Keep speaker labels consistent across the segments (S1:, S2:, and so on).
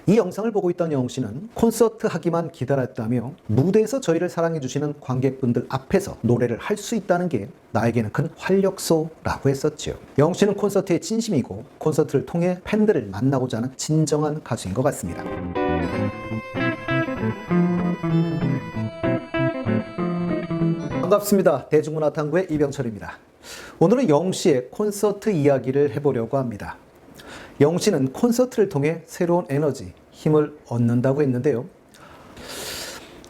S1: 이 영상을 보고 있던 영웅 씨는 콘서트 하기만 기다렸다며 무대에서 저희를 사랑해주시는 관객분들 앞에서 노래를 할 수 있다는 게 나에게는 큰 활력소라고 했었지요. 영웅 씨는 콘서트에 진심이고 콘서트를 통해 팬들을 만나고자 하는 진정한 가수인 것 같습니다. 반갑습니다. 대중문화탐구의 이병철입니다. 오늘은 영웅 씨의 콘서트 이야기를 해보려고 합니다. 영웅 씨는 콘서트를 통해 새로운 에너지, 힘을 얻는다고 했는데요.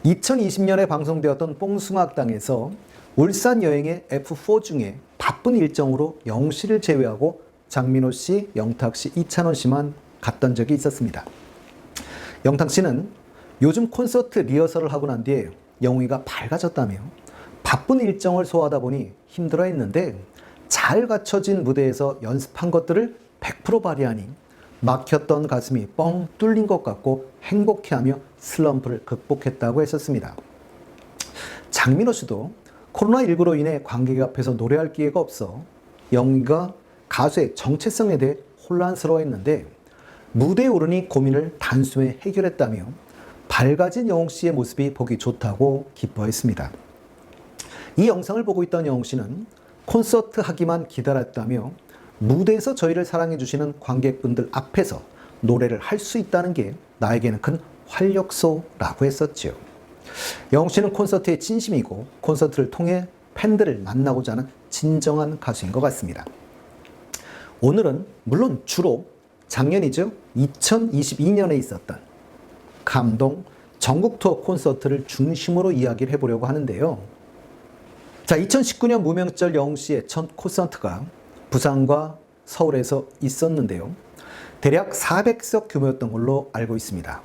S1: 2020년에 방송되었던 뽕숭아학당에서 울산 여행의 F4 중에 바쁜 일정으로 영웅 씨를 제외하고 장민호 씨, 영탁 씨, 이찬원 씨만 갔던 적이 있었습니다. 영탁 씨는 요즘 콘서트 리허설을 하고 난 뒤에 영웅이가 밝아졌다며 바쁜 일정을 소화하다 보니 힘들어했는데 잘 갖춰진 무대에서 연습한 것들을 100% 발휘하니 막혔던 가슴이 뻥 뚫린 것 같고 행복해하며 슬럼프를 극복했다고 했었습니다. 장민호 씨도 코로나19로 인해 관객 앞에서 노래할 기회가 없어 영웅이가 가수의 정체성에 대해 혼란스러워했는데 무대에 오르니 고민을 단숨에 해결했다며 밝아진 영웅 씨의 모습이 보기 좋다고 기뻐했습니다. 이 영상을 보고 있던 영웅 씨는 콘서트 하기만 기다렸다며 무대에서 저희를 사랑해주시는 관객분들 앞에서 노래를 할 수 있다는 게 나에게는 큰 활력소라고 했었지요. 영웅 씨는 콘서트에 진심이고 콘서트를 통해 팬들을 만나고자 하는 진정한 가수인 것 같습니다. 오늘은 물론 주로 작년이죠. 2022년에 있었던 감동 전국 투어 콘서트를 중심으로 이야기를 해보려고 하는데요. 자, 2019년 무명절 영웅 씨의 첫 콘서트가 부산과 서울에서 있었는데요. 대략 400석 규모였던 걸로 알고 있습니다.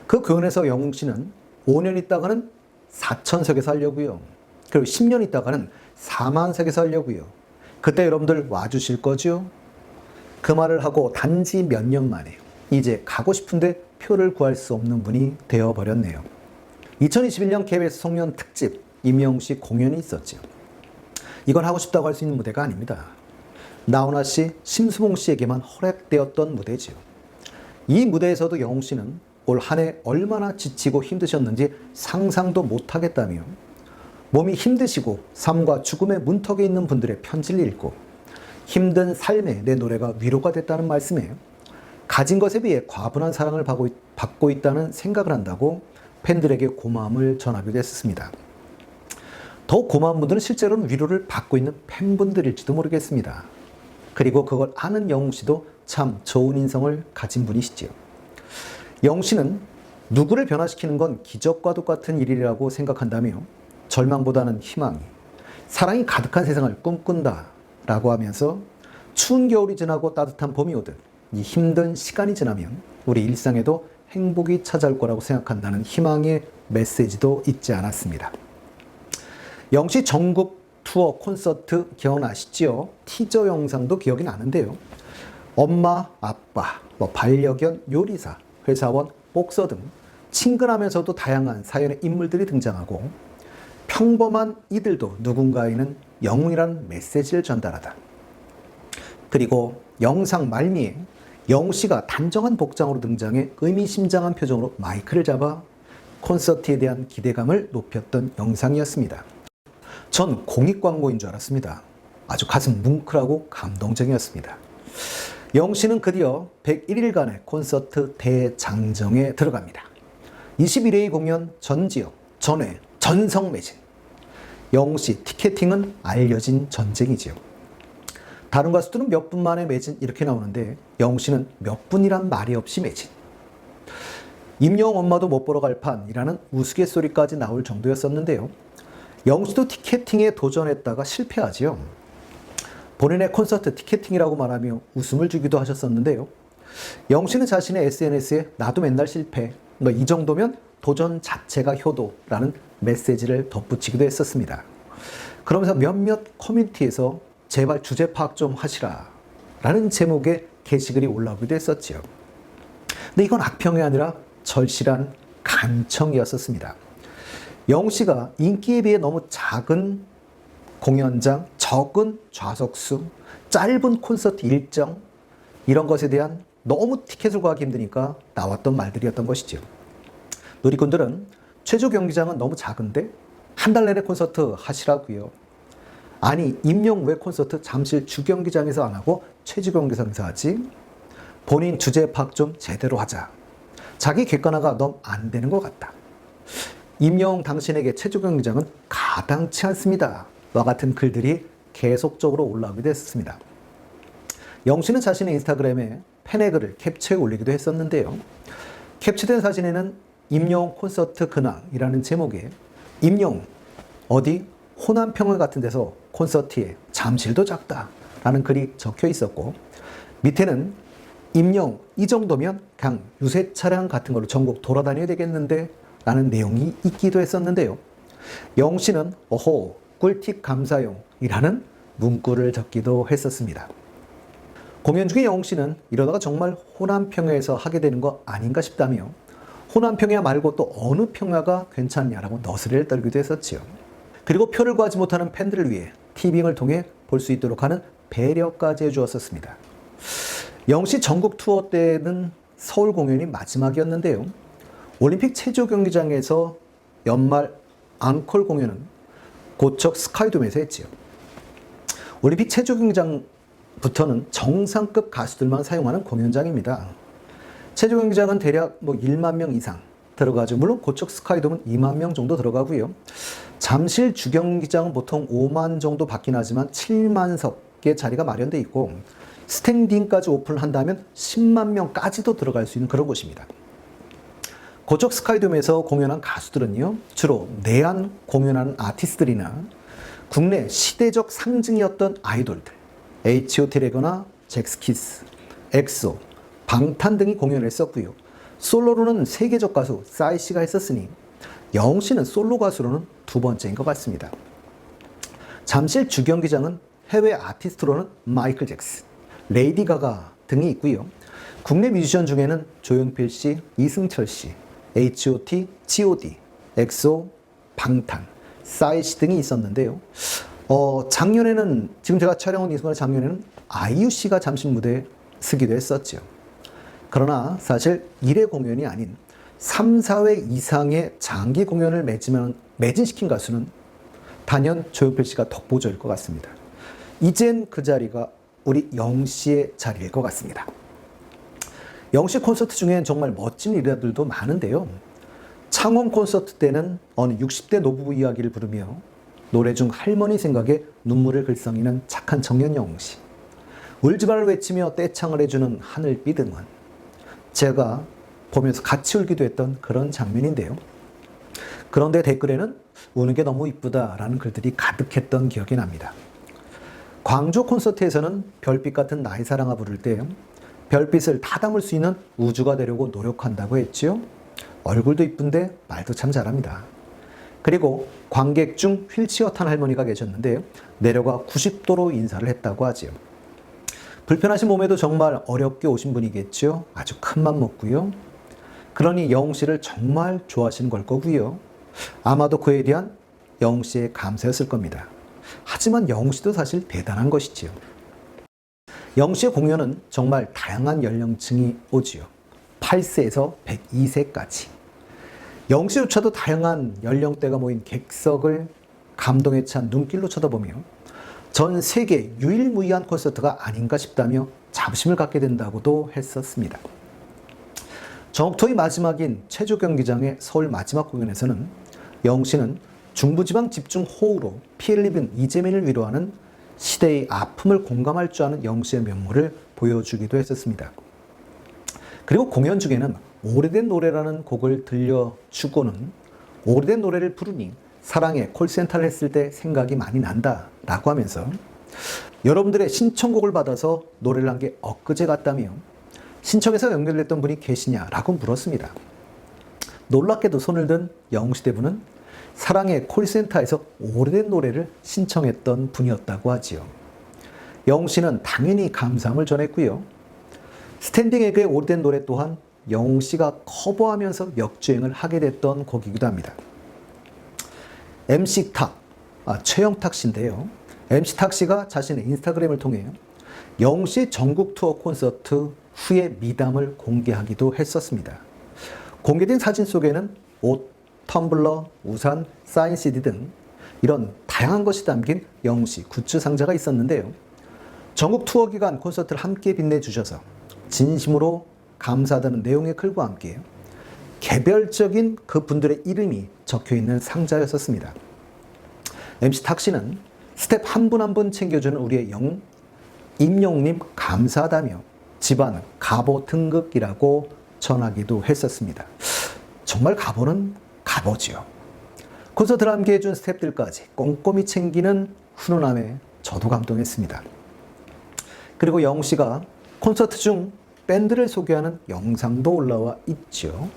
S1: 그 공연에서 영웅 씨는 5년 있다가는 4,000석에서 하려고요. 그리고 10년 있다가는 40,000석에서 하려고요. 그때 여러분들 와주실 거죠? 그 말을 하고 단지 몇 년 만에 이제 가고 싶은데 표를 구할 수 없는 분이 되어버렸네요. 2021년 KBS 송년 특집 임영웅 씨 공연이 있었죠. 이건 하고 싶다고 할 수 있는 무대가 아닙니다. 나훈아 씨, 심수봉 씨에게만 허락되었던 무대지요. 이 무대에서도 영웅 씨는 올 한 해 얼마나 지치고 힘드셨는지 상상도 못하겠다며 몸이 힘드시고 삶과 죽음의 문턱에 있는 분들의 편지를 읽고 힘든 삶에 내 노래가 위로가 됐다는 말씀에 가진 것에 비해 과분한 사랑을 받고 있다는 생각을 한다고 팬들에게 고마움을 전하기도 했었습니다. 더 고마운 분들은 실제로는 위로를 받고 있는 팬분들일지도 모르겠습니다. 그리고 그걸 아는 영웅 씨도 참 좋은 인성을 가진 분이시지요. 영웅 씨는 누구를 변화시키는 건 기적과 똑같은 일이라고 생각한다며 절망보다는 희망이, 사랑이 가득한 세상을 꿈꾼다 라고 하면서 추운 겨울이 지나고 따뜻한 봄이 오듯 이 힘든 시간이 지나면 우리 일상에도 행복이 찾아올 거라고 생각한다는 희망의 메시지도 잊지 않았습니다. 영웅 씨 전국 투어 콘서트 기억나시죠? 티저 영상도 기억이 나는데요. 엄마, 아빠, 반려견, 요리사, 회사원, 복서 등 친근하면서도 다양한 사연의 인물들이 등장하고 평범한 이들도 누군가에는 영웅이라는 메시지를 전달하다. 그리고 영상 말미에 영웅 씨가 단정한 복장으로 등장해 의미심장한 표정으로 마이크를 잡아 콘서트에 대한 기대감을 높였던 영상이었습니다. 전 공익 광고인 줄 알았습니다. 아주 가슴 뭉클하고 감동적이었습니다. 영웅 씨는 드디어 101일간의 콘서트 대장정에 들어갑니다. 21회의 공연 전 지역, 전회, 전성 매진. 영웅 씨 티켓팅은 알려진 전쟁이지요. 다른 가수들은 몇 분 만에 매진 이렇게 나오는데 영웅 씨는 몇 분이란 말이 없이 매진. 임영웅 엄마도 못 보러 갈 판이라는 우스갯소리까지 나올 정도였었는데요. 영웅 씨도 티켓팅에 도전했다가 실패하지요. 본인의 콘서트 티켓팅이라고 말하며 웃음을 주기도 하셨었는데요. 영웅 씨는 자신의 SNS에 나도 맨날 실패, 이 정도면 도전 자체가 효도라는 메시지를 덧붙이기도 했었습니다. 그러면서 몇몇 커뮤니티에서 제발 주제 파악 좀 하시라 라는 제목의 게시글이 올라오기도 했었지요. 근데 이건 악평이 아니라 절실한 간청이었었습니다. 영웅 씨가 인기에 비해 너무 작은 공연장, 적은 좌석수, 짧은 콘서트 일정 이런 것에 대한 너무 티켓을 구하기 힘드니까 나왔던 말들이었던 것이죠. 누리꾼들은 최초 경기장은 너무 작은데 한 달 내내 콘서트 하시라고요. 아니 임영웅 왜 콘서트 잠실 주경기장에서 안 하고 최초 경기장에서 하지? 본인 주제 파악 좀 제대로 하자. 자기 객관화가 너무 안 되는 것 같다. 임영웅 당신에게 최초 경기장은 가당치 않습니다. 와 같은 글들이 계속적으로 올라오기도 했습니다. 영씨는 자신의 인스타그램에 팬의 글을 캡처해 올리기도 했었는데요. 캡처된 사진에는 임영웅 콘서트 근황이라는 제목에 임영웅 어디 호남평을 같은 데서 콘서트에 잠실도 작다 라는 글이 적혀 있었고, 밑에는 임영웅 이 정도면 그냥 유세 차량 같은 걸로 전국 돌아다녀야 되겠는데 라는 내용이 있기도 했었는데요. 영씨는 어호 꿀팁 감사용 이라는 문구를 적기도 했었습니다. 공연 중에 영씨는 이러다가 정말 호남평야에서 하게 되는 거 아닌가 싶다며 호남평야 말고 또 어느 평야가 괜찮냐라고 너스레를 떨기도 했었지요. 그리고 표를 구하지 못하는 팬들을 위해 티빙을 통해 볼 수 있도록 하는 배려까지 해주었었습니다. 영씨 전국 투어 때는 서울 공연이 마지막이었는데요. 올림픽 체조 경기장에서 연말 앙콜 공연은 고척 스카이돔에서 했지요. 올림픽 체조 경기장부터는 정상급 가수들만 사용하는 공연장입니다. 체조 경기장은 대략 1만 명 이상 들어가죠. 물론 고척 스카이돔은 2만 명 정도 들어가고요. 잠실 주경기장은 보통 5만 정도 받긴 하지만 7만 석의 자리가 마련되어 있고 스탠딩까지 오픈한다면 10만 명까지도 들어갈 수 있는 그런 곳입니다. 고척 스카이돔에서 공연한 가수들은요, 주로 내한 공연하는 아티스트들이나 국내 시대적 상징이었던 아이돌들, H.O.T라거나 잭스키스, 엑소, 방탄 등이 공연을 했었고요. 솔로로는 세계적 가수 싸이 씨가 했었으니 영웅 씨는 솔로 가수로는 두 번째인 것 같습니다. 잠실 주경기장은 해외 아티스트로는 마이클 잭슨, 레이디 가가 등이 있고요. 국내 뮤지션 중에는 조용필 씨, 이승철 씨, H.O.T, G.O.D, 엑소, 방탄, 싸이 씨 등이 있었는데요. 작년에는 지금 제가 촬영한 이 순간 작년에는 아이유 씨가 잠실 무대에 서기도 했었죠. 그러나 사실 1회 공연이 아닌 3, 4회 이상의 장기 공연을 매진시킨 가수는 단연 조용필 씨가 독보적일 것 같습니다. 이젠 그 자리가 우리 영씨의 자리일 것 같습니다. 영씨 콘서트 중엔 정말 멋진 일화들도 많은데요. 창원 콘서트 때는 어느 60대 노부부 이야기를 부르며 노래 중 할머니 생각에 눈물을 글썽이는 착한 청년 영씨, 울지 말을 외치며 떼창을 해주는 하늘빛 응원, 제가 보면서 같이 울기도 했던 그런 장면인데요. 그런데 댓글에는 우는 게 너무 이쁘다라는 글들이 가득했던 기억이 납니다. 광주 콘서트에서는 별빛 같은 나의 사랑아 부를 때 별빛을 다 담을 수 있는 우주가 되려고 노력한다고 했지요. 얼굴도 이쁜데 말도 참 잘합니다. 그리고 관객 중 휠체어 탄 할머니가 계셨는데 내려가 90도로 인사를 했다고 하지요. 불편하신 몸에도 정말 어렵게 오신 분이겠죠. 아주 큰 맘 먹고요. 그러니 영웅 씨를 정말 좋아하시는 걸 거고요. 아마도 그에 대한 영웅 씨의 감사였을 겁니다. 하지만 영웅 씨도 사실 대단한 것이지요. 영웅 씨의 공연은 정말 다양한 연령층이 오지요. 8세에서 102세까지. 영웅 씨조차도 다양한 연령대가 모인 객석을 감동에 찬 눈길로 쳐다보며 전 세계 유일무이한 콘서트가 아닌가 싶다며 자부심을 갖게 된다고도 했었습니다. 전국 투어의 마지막인 체조 경기장의 서울 마지막 공연에서는 영웅 씨는 중부지방 집중 호우로 피해를 입은 이재민을 위로하는 시대의 아픔을 공감할 줄 아는 영웅 씨의 면모를 보여주기도 했었습니다. 그리고 공연 중에는 오래된 노래라는 곡을 들려주고는 오래된 노래를 부르니 사랑의 콜센터를 했을 때 생각이 많이 난다 라고 하면서 여러분들의 신청곡을 받아서 노래를 한 게 엊그제 같다며 신청해서 연결됐던 분이 계시냐라고 물었습니다. 놀랍게도 손을 든 영웅시대분은 사랑의 콜센터에서 오래된 노래를 신청했던 분이었다고 하지요. 영웅씨는 당연히 감사함을 전했고요. 스탠딩 에그의 오래된 노래 또한 영웅씨가 커버하면서 역주행을 하게 됐던 곡이기도 합니다. MC 탁, 최영탁 씨인데요. MC 탁 씨가 자신의 인스타그램을 통해 영웅씨 전국 투어 콘서트 후에 미담을 공개하기도 했었습니다. 공개된 사진 속에는 옷, 텀블러, 우산, 사인 CD 등 이런 다양한 것이 담긴 영씨 굿즈 상자가 있었는데요. 전국 투어 기간 콘서트를 함께 빛내주셔서 진심으로 감사하다는 내용의 글과 함께 개별적인 그분들의 이름이 적혀있는 상자였었습니다. MC 탁씨는 스텝 한 분 한 분 챙겨주는 우리의 임영웅님 감사하다며 집안 가보 등극이라고 전하기도 했었습니다. 정말 가보는 가보지요. 콘서트를 함께 해준 스태프들까지 꼼꼼히 챙기는 훈훈함에 저도 감동했습니다. 그리고 영웅씨가 콘서트 중 밴드를 소개하는 영상도 올라와 있죠.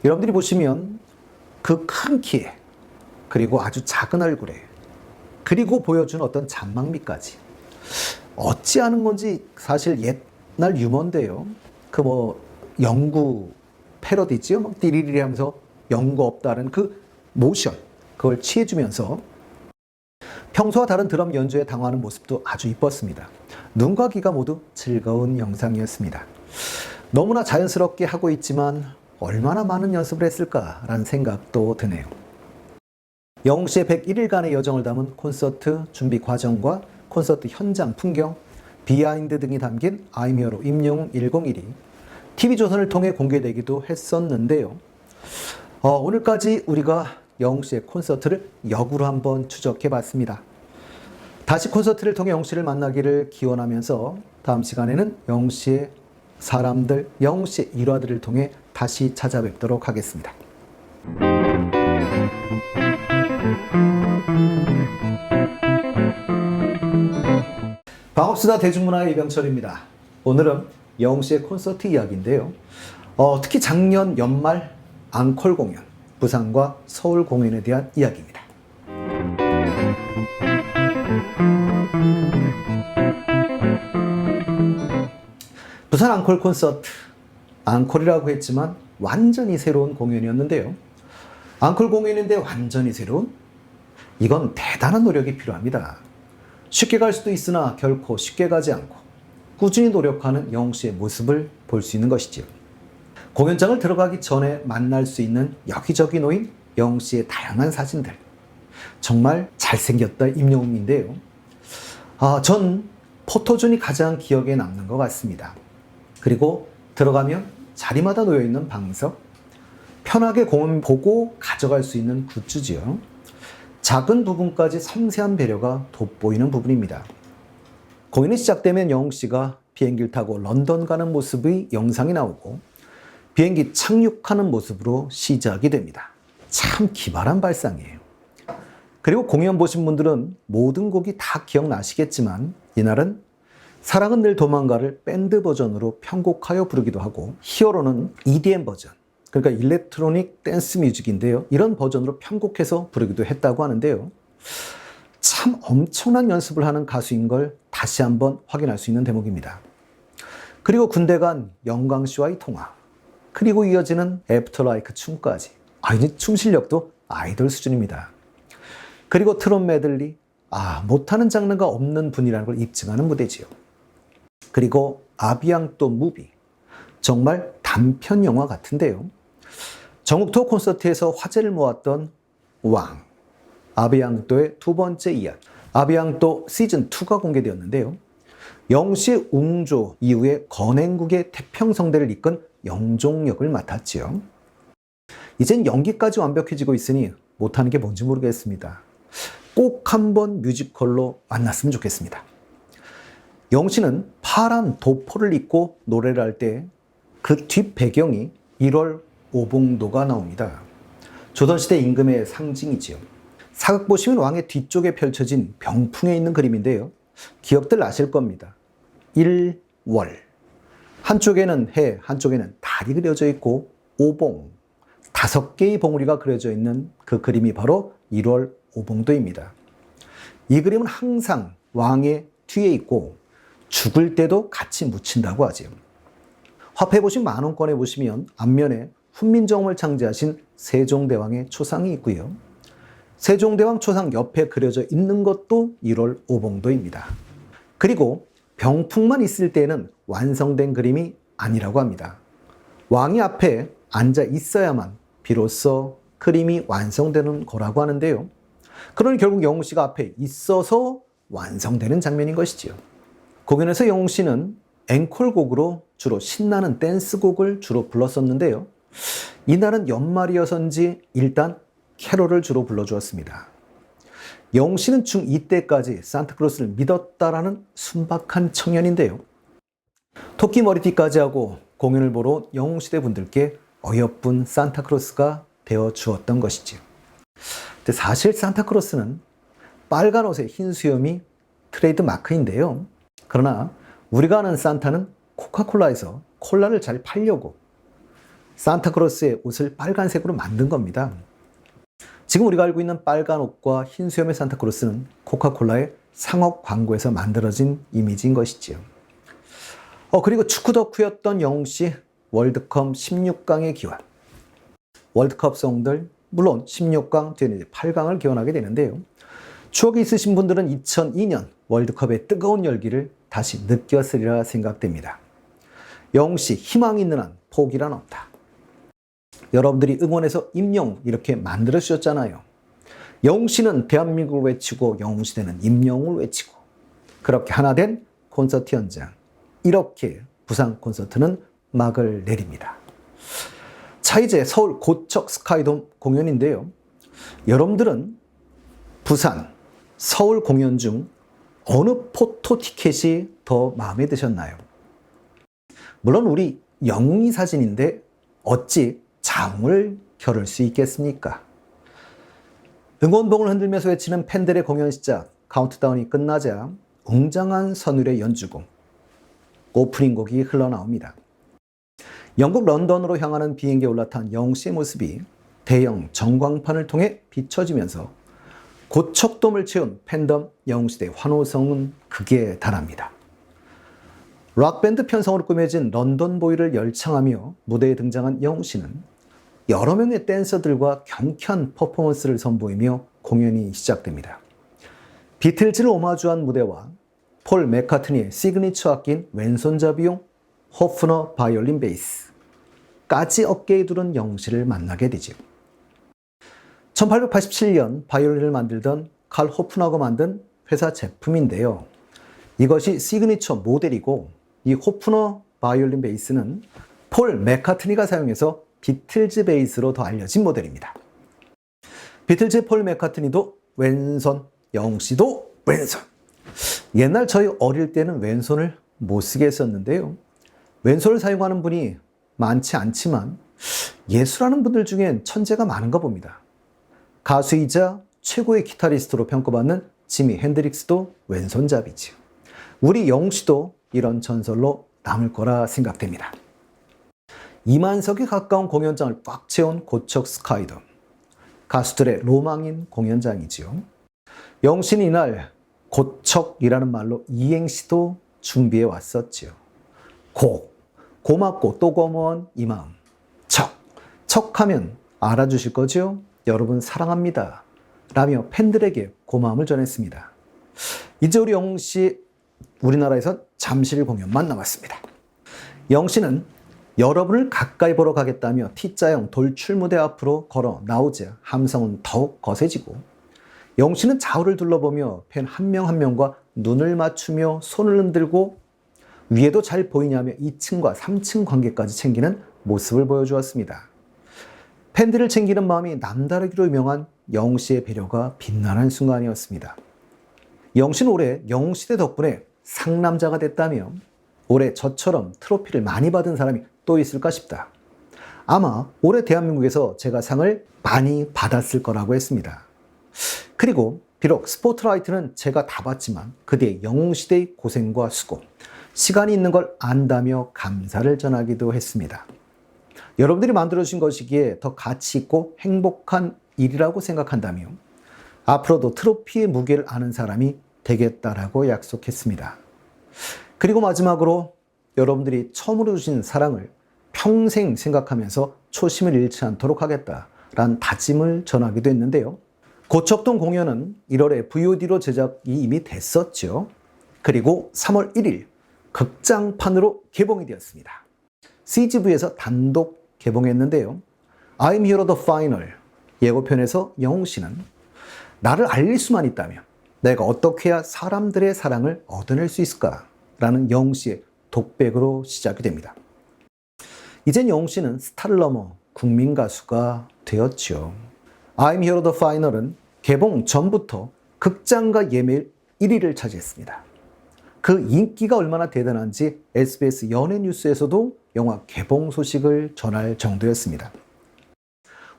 S1: 여러분들이 보시면 그 큰 키에 그리고 아주 작은 얼굴에 그리고 보여준 어떤 잔망미까지 어찌하는 건지 사실 옛날 유머인데요. 영구 패러디지요. 막 띠리리리 하면서 영구 없다는 그 모션 그걸 취해주면서 평소와 다른 드럼 연주에 당황하는 모습도 아주 이뻤습니다. 눈과 귀가 모두 즐거운 영상이었습니다. 너무나 자연스럽게 하고 있지만 얼마나 많은 연습을 했을까라는 생각도 드네요. 영웅씨의 101일간의 여정을 담은 콘서트 준비 과정과 콘서트 현장 풍경, 비하인드 등이 담긴 I'm Hero 임영웅 101이 TV조선을 통해 공개되기도 했었는데요. 오늘까지 우리가 영웅씨의 콘서트를 역으로 한번 추적해봤습니다. 다시 콘서트를 통해 영웅씨를 만나기를 기원하면서 다음 시간에는 영웅씨의 사람들, 영웅씨의 일화들을 통해 다시 찾아뵙도록 하겠습니다. 반갑습니다. 대중문화의 이병철입니다. 오늘은 영웅씨의 콘서트 이야기인데요. 특히 작년 연말 앙콜 공연, 부산과 서울 공연에 대한 이야기입니다. 부산 앙콜 콘서트, 앙콜이라고 했지만 완전히 새로운 공연이었는데요. 앙콜 공연인데 완전히 새로운? 이건 대단한 노력이 필요합니다. 쉽게 갈 수도 있으나 결코 쉽게 가지 않고 꾸준히 노력하는 영웅씨의 모습을 볼 수 있는 것이지요. 공연장을 들어가기 전에 만날 수 있는 여기저기 놓인 영웅씨의 다양한 사진들. 정말 잘생겼다 임영웅인데요. 전 포토존이 가장 기억에 남는 것 같습니다. 그리고 들어가면 자리마다 놓여있는 방석, 편하게 공연 보고 가져갈 수 있는 굿즈지요. 작은 부분까지 섬세한 배려가 돋보이는 부분입니다. 공연이 시작되면 영웅씨가 비행기를 타고 런던 가는 모습의 영상이 나오고 비행기 착륙하는 모습으로 시작이 됩니다. 참 기발한 발상이에요. 그리고 공연 보신 분들은 모든 곡이 다 기억나시겠지만 이날은 사랑은 늘 도망가를 밴드 버전으로 편곡하여 부르기도 하고 히어로는 EDM 버전, 그러니까 일렉트로닉 댄스 뮤직인데요. 이런 버전으로 편곡해서 부르기도 했다고 하는데요. 참 엄청난 연습을 하는 가수인 걸 다시 한번 확인할 수 있는 대목입니다. 그리고 군대 간 영광 씨와의 통화, 그리고 이어지는 애프터라이크 춤까지. 이제 춤 실력도 아이돌 수준입니다. 그리고 트롯 메들리, 못하는 장르가 없는 분이라는 걸 입증하는 무대지요. 그리고 아비앙또 무비, 정말 단편 영화 같은데요. 전국 투어 콘서트에서 화제를 모았던 왕, 아비앙또의 두 번째 이야기, 아비앙또 시즌2가 공개되었는데요. 영씨의 웅조 이후에 건행국의 태평성대를 이끈 영종 역을 맡았지요. 이젠 연기까지 완벽해지고 있으니 못하는 게 뭔지 모르겠습니다. 꼭 한번 뮤지컬로 만났으면 좋겠습니다. 영씨는 파란 도포를 입고 노래를 할 때 그 뒷 배경이 1월 오봉도가 나옵니다. 조선시대 임금의 상징이지요. 사극 보시면 왕의 뒤쪽에 펼쳐진 병풍에 있는 그림인데요. 기억들 나실 겁니다. 1월. 한쪽에는 해, 한쪽에는 달이 그려져 있고 오봉, 5개의 봉우리가 그려져 있는 그 그림이 바로 1월 오봉도입니다. 이 그림은 항상 왕의 뒤에 있고 죽을 때도 같이 묻힌다고 하지요. 화폐 보신 만원권에 보시면 앞면에 훈민정음을 창제하신 세종대왕의 초상이 있고요. 세종대왕 초상 옆에 그려져 있는 것도 1월 오봉도입니다. 그리고 병풍만 있을 때에는 완성된 그림이 아니라고 합니다. 왕이 앞에 앉아 있어야만 비로소 그림이 완성되는 거라고 하는데요. 그러니 결국 영웅씨가 앞에 있어서 완성되는 장면인 것이지요. 공연에서 영웅씨는 앵콜곡으로 주로 신나는 댄스곡을 주로 불렀었는데요. 이날은 연말이어서인지 일단 캐롤을 주로 불러주었습니다. 영웅씨는 중2 때까지 산타클로스를 믿었다라는 순박한 청년인데요. 토끼 머리띠까지 하고 공연을 보러 온 영웅시대 분들께 어여쁜 산타클로스가 되어 주었던 것이지요. 근데 사실 산타클로스는 빨간 옷에 흰 수염이 트레이드 마크인데요. 그러나 우리가 아는 산타는 코카콜라에서 콜라를 잘 팔려고 산타클로스의 옷을 빨간색으로 만든 겁니다. 지금 우리가 알고 있는 빨간 옷과 흰 수염의 산타클로스는 코카콜라의 상업 광고에서 만들어진 이미지인 것이지요. 그리고 축구 덕후였던 영웅씨 월드컵 16강의 기원. 월드컵 송들, 물론 16강 뒤에는 8강을 기원하게 되는데요. 추억이 있으신 분들은 2002년 월드컵의 뜨거운 열기를 다시 느꼈으리라 생각됩니다. 영웅씨 희망이 있는 한 포기란 없다. 여러분들이 응원해서 임영웅 이렇게 만들어 주셨잖아요. 영웅씨는 대한민국을 외치고 영웅시대는 임영웅을 외치고 그렇게 하나 된 콘서트 현장. 이렇게 부산 콘서트는 막을 내립니다. 자, 이제 서울 고척 스카이돔 공연인데요. 여러분들은 부산, 서울 공연 중 어느 포토 티켓이 더 마음에 드셨나요? 물론 우리 영웅이 사진인데 어찌 자웅을 겨룰 수 있겠습니까? 응원봉을 흔들면서 외치는 팬들의 공연 시작, 카운트다운이 끝나자 웅장한 선율의 연주곡, 오프닝 곡이 흘러나옵니다. 영국 런던으로 향하는 비행기에 올라탄 영웅씨의 모습이 대형 전광판을 통해 비춰지면서 고척돔을 채운 팬덤 영웅시대의 환호성은 극에 달합니다. 락밴드 편성으로 꾸며진 런던 보이를 열창하며 무대에 등장한 영웅씨는 여러 명의 댄서들과 경쾌한 퍼포먼스를 선보이며 공연이 시작됩니다. 비틀즈를 오마주한 무대와 폴 맥카트니의 시그니처 악기인 왼손잡이용 호프너 바이올린 베이스까지 어깨에 두른 영웅씨를 만나게 되죠. 1887년 바이올린을 만들던 칼 호프너가 만든 회사 제품인데요. 이것이 시그니처 모델이고 이 호프너 바이올린 베이스는 폴 맥카트니가 사용해서 비틀즈 베이스로 더 알려진 모델입니다. 비틀즈의 폴 맥카트니도 왼손, 영웅씨도 왼손. 옛날 저희 어릴 때는 왼손을 못 쓰게 했었는데요. 왼손을 사용하는 분이 많지 않지만 예술하는 분들 중엔 천재가 많은가 봅니다. 가수이자 최고의 기타리스트로 평가받는 지미 핸드릭스도 왼손잡이지요. 우리 영웅씨도 이런 전설로 남을 거라 생각됩니다. 2만석에 가까운 공연장을 꽉 채운 고척 스카이돔. 가수들의 로망인 공연장이지요. 영웅씨는 이날 고척이라는 말로 이행시도 준비해 왔었지요. 고맙고 또 고마운 이 마음. 척하면 알아주실 거죠? 여러분 사랑합니다. 라며 팬들에게 고마움을 전했습니다. 이제 우리 영웅씨 우리나라에서 잠실 공연만 남았습니다. 영웅씨는 여러분을 가까이 보러 가겠다며 T자형 돌출 무대 앞으로 걸어 나오자 함성은 더욱 거세지고 영웅씨는 좌우를 둘러보며 팬 한 명 한 명과 눈을 맞추며 손을 흔들고 위에도 잘 보이냐며 2층과 3층 관계까지 챙기는 모습을 보여주었습니다. 팬들을 챙기는 마음이 남다르기로 유명한 영웅씨의 배려가 빛나는 순간이었습니다. 영웅씨는 올해 영웅시대 덕분에 상남자가 됐다며 올해 저처럼 트로피를 많이 받은 사람이 또 있을까 싶다. 아마 올해 대한민국에서 제가 상을 많이 받았을 거라고 했습니다. 그리고 비록 스포트라이트는 제가 다 받지만 그대의 영웅시대의 고생과 수고, 시간이 있는 걸 안다며 감사를 전하기도 했습니다. 여러분들이 만들어주신 것이기에 더 가치 있고 행복한 일이라고 생각한다며 앞으로도 트로피의 무게를 아는 사람이 되겠다라고 약속했습니다. 그리고 마지막으로 여러분들이 처음으로 주신 사랑을 평생 생각하면서 초심을 잃지 않도록 하겠다라는 다짐을 전하기도 했는데요. 고척동 공연은 1월에 VOD로 제작이 이미 됐었죠. 그리고 3월 1일 극장판으로 개봉이 되었습니다. CGV에서 단독 개봉했는데요. I'm Hero the Final 예고편에서 영웅 씨는 나를 알릴 수만 있다면 내가 어떻게 해야 사람들의 사랑을 얻어낼 수 있을까? 라는 영웅 씨의 독백으로 시작이 됩니다. 이젠 영웅 씨는 스타를 넘어 국민 가수가 되었죠. I'm Hero the Final은 개봉 전부터 극장가 예매율 1위를 차지했습니다. 그 인기가 얼마나 대단한지 SBS 연예 뉴스에서도 영화 개봉 소식을 전할 정도였습니다.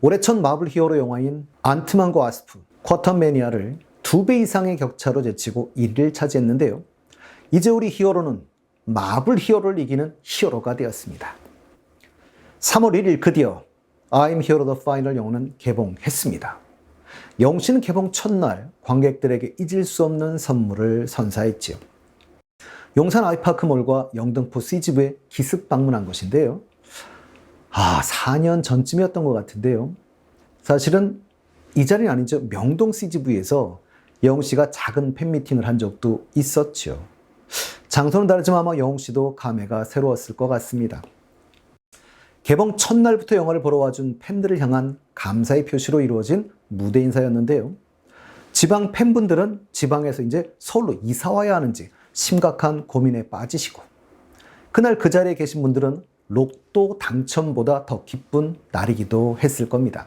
S1: 올해 첫 마블 히어로 영화인 안트만과 와스프, 쿼텀매니아를 2배 이상의 격차로 제치고 1위를 차지했는데요. 이제 우리 히어로는 마블 히어로를 이기는 히어로가 되었습니다. 3월 1일 드디어 I'm Hero the Final 영화는 개봉했습니다. 영웅 씨는 개봉 첫날 관객들에게 잊을 수 없는 선물을 선사했지요. 용산 아이파크몰과 영등포 CGV에 기습 방문한 것인데요. 4년 전쯤이었던 것 같은데요. 사실은 이 자리는 아니죠. 명동 CGV에서 영웅 씨가 작은 팬미팅을 한 적도 있었죠. 장소는 다르지만 아마 영웅 씨도 감회가 새로웠을 것 같습니다. 개봉 첫날부터 영화를 보러 와준 팬들을 향한 감사의 표시로 이루어진 무대 인사였는데요. 지방 팬분들은 지방에서 이제 서울로 이사 와야 하는지 심각한 고민에 빠지시고, 그날 그 자리에 계신 분들은 로또 당첨보다 더 기쁜 날이기도 했을 겁니다.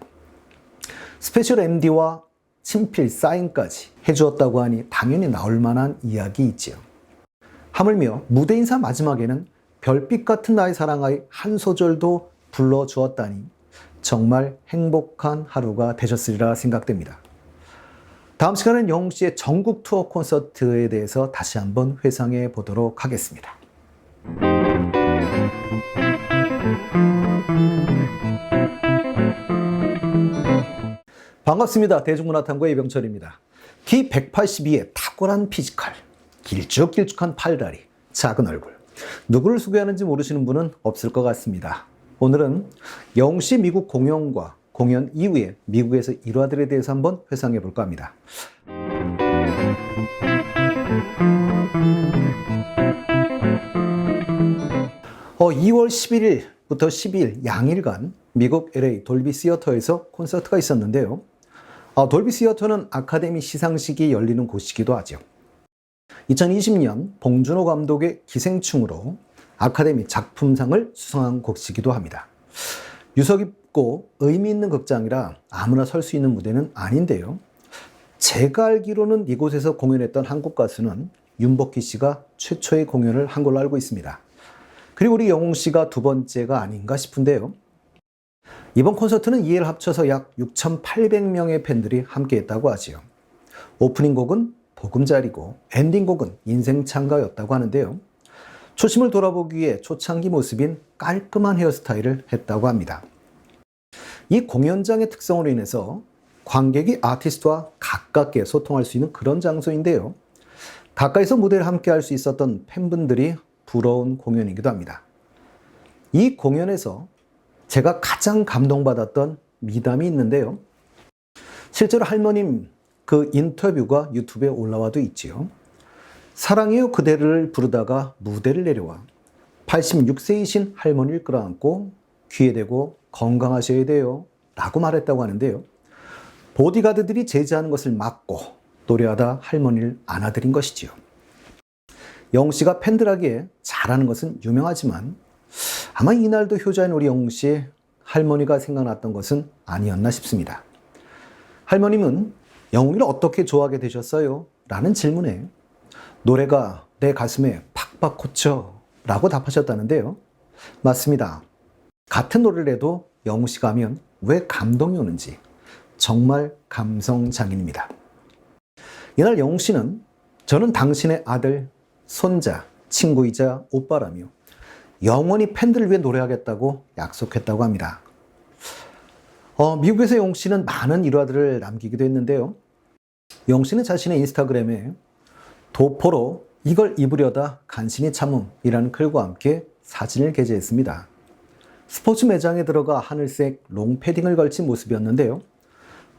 S1: 스페셜 MD와 친필 사인까지 해주었다고 하니 당연히 나올 만한 이야기이지요. 하물며 무대 인사 마지막에는 별빛 같은 나의 사랑아의 한 소절도 불러주었다니 정말 행복한 하루가 되셨으리라 생각됩니다. 다음 시간은 영웅 씨의 전국 투어 콘서트에 대해서 다시 한번 회상해 보도록 하겠습니다. 반갑습니다. 대중문화탐구의 이병철입니다. 키 182의 탁월한 피지컬, 길쭉길쭉한 팔다리, 작은 얼굴. 누구를 소개하는지 모르시는 분은 없을 것 같습니다. 오늘은 영웅 씨 미국 공연과 공연 이후에 미국에서 일화들에 대해서 한번 회상해 볼까 합니다. 2월 11일부터 12일 양일간 미국 LA 돌비 시어터에서 콘서트가 있었는데요. 돌비 시어터는 아카데미 시상식이 열리는 곳이기도 하죠. 2020년 봉준호 감독의 기생충으로 아카데미 작품상을 수상한 곳이기도 합니다. 유서 깊고 의미 있는 극장이라 아무나 설 수 있는 무대는 아닌데요. 제가 알기로는 이곳에서 공연했던 한국 가수는 윤복희 씨가 최초의 공연을 한 걸로 알고 있습니다. 그리고 우리 영웅 씨가 두 번째가 아닌가 싶은데요. 이번 콘서트는 2회를 합쳐서 약 6,800명의 팬들이 함께했다고 하지요. 오프닝 곡은 보금자리고 엔딩 곡은 인생창가였다고 하는데요. 초심을 돌아보기 위해 초창기 모습인 깔끔한 헤어스타일을 했다고 합니다. 이 공연장의 특성으로 인해서 관객이 아티스트와 가깝게 소통할 수 있는 그런 장소인데요. 가까이서 무대를 함께 할 수 있었던 팬분들이 부러운 공연이기도 합니다. 이 공연에서 제가 가장 감동받았던 미담이 있는데요. 실제로 할머님 그 인터뷰가 유튜브에 올라와도 있지요. 사랑해요 그대를 부르다가 무대를 내려와 86세이신 할머니를 끌어안고 귀에 대고 건강하셔야 돼요 라고 말했다고 하는데요. 보디가드들이 제지하는 것을 막고 노래하다 할머니를 안아드린 것이지요. 영웅 씨가 팬들에게 잘하는 것은 유명하지만 아마 이날도 효자인 우리 영웅 씨의 할머니가 생각났던 것은 아니었나 싶습니다. 할머님은 영웅이를 어떻게 좋아하게 되셨어요? 라는 질문에 노래가 내 가슴에 팍팍 꽂혀 라고 답하셨다는데요. 맞습니다. 같은 노래를 해도 영웅 씨가 하면 왜 감동이 오는지 정말 감성 장인입니다. 이날 영웅 씨는 저는 당신의 아들, 손자, 친구이자 오빠라며 영원히 팬들을 위해 노래하겠다고 약속했다고 합니다. 미국에서 영웅 씨는 많은 일화들을 남기기도 했는데요. 영웅 씨는 자신의 인스타그램에 도포로 이걸 입으려다 간신히 참음이라는 글과 함께 사진을 게재했습니다. 스포츠 매장에 들어가 하늘색 롱패딩을 걸친 모습이었는데요.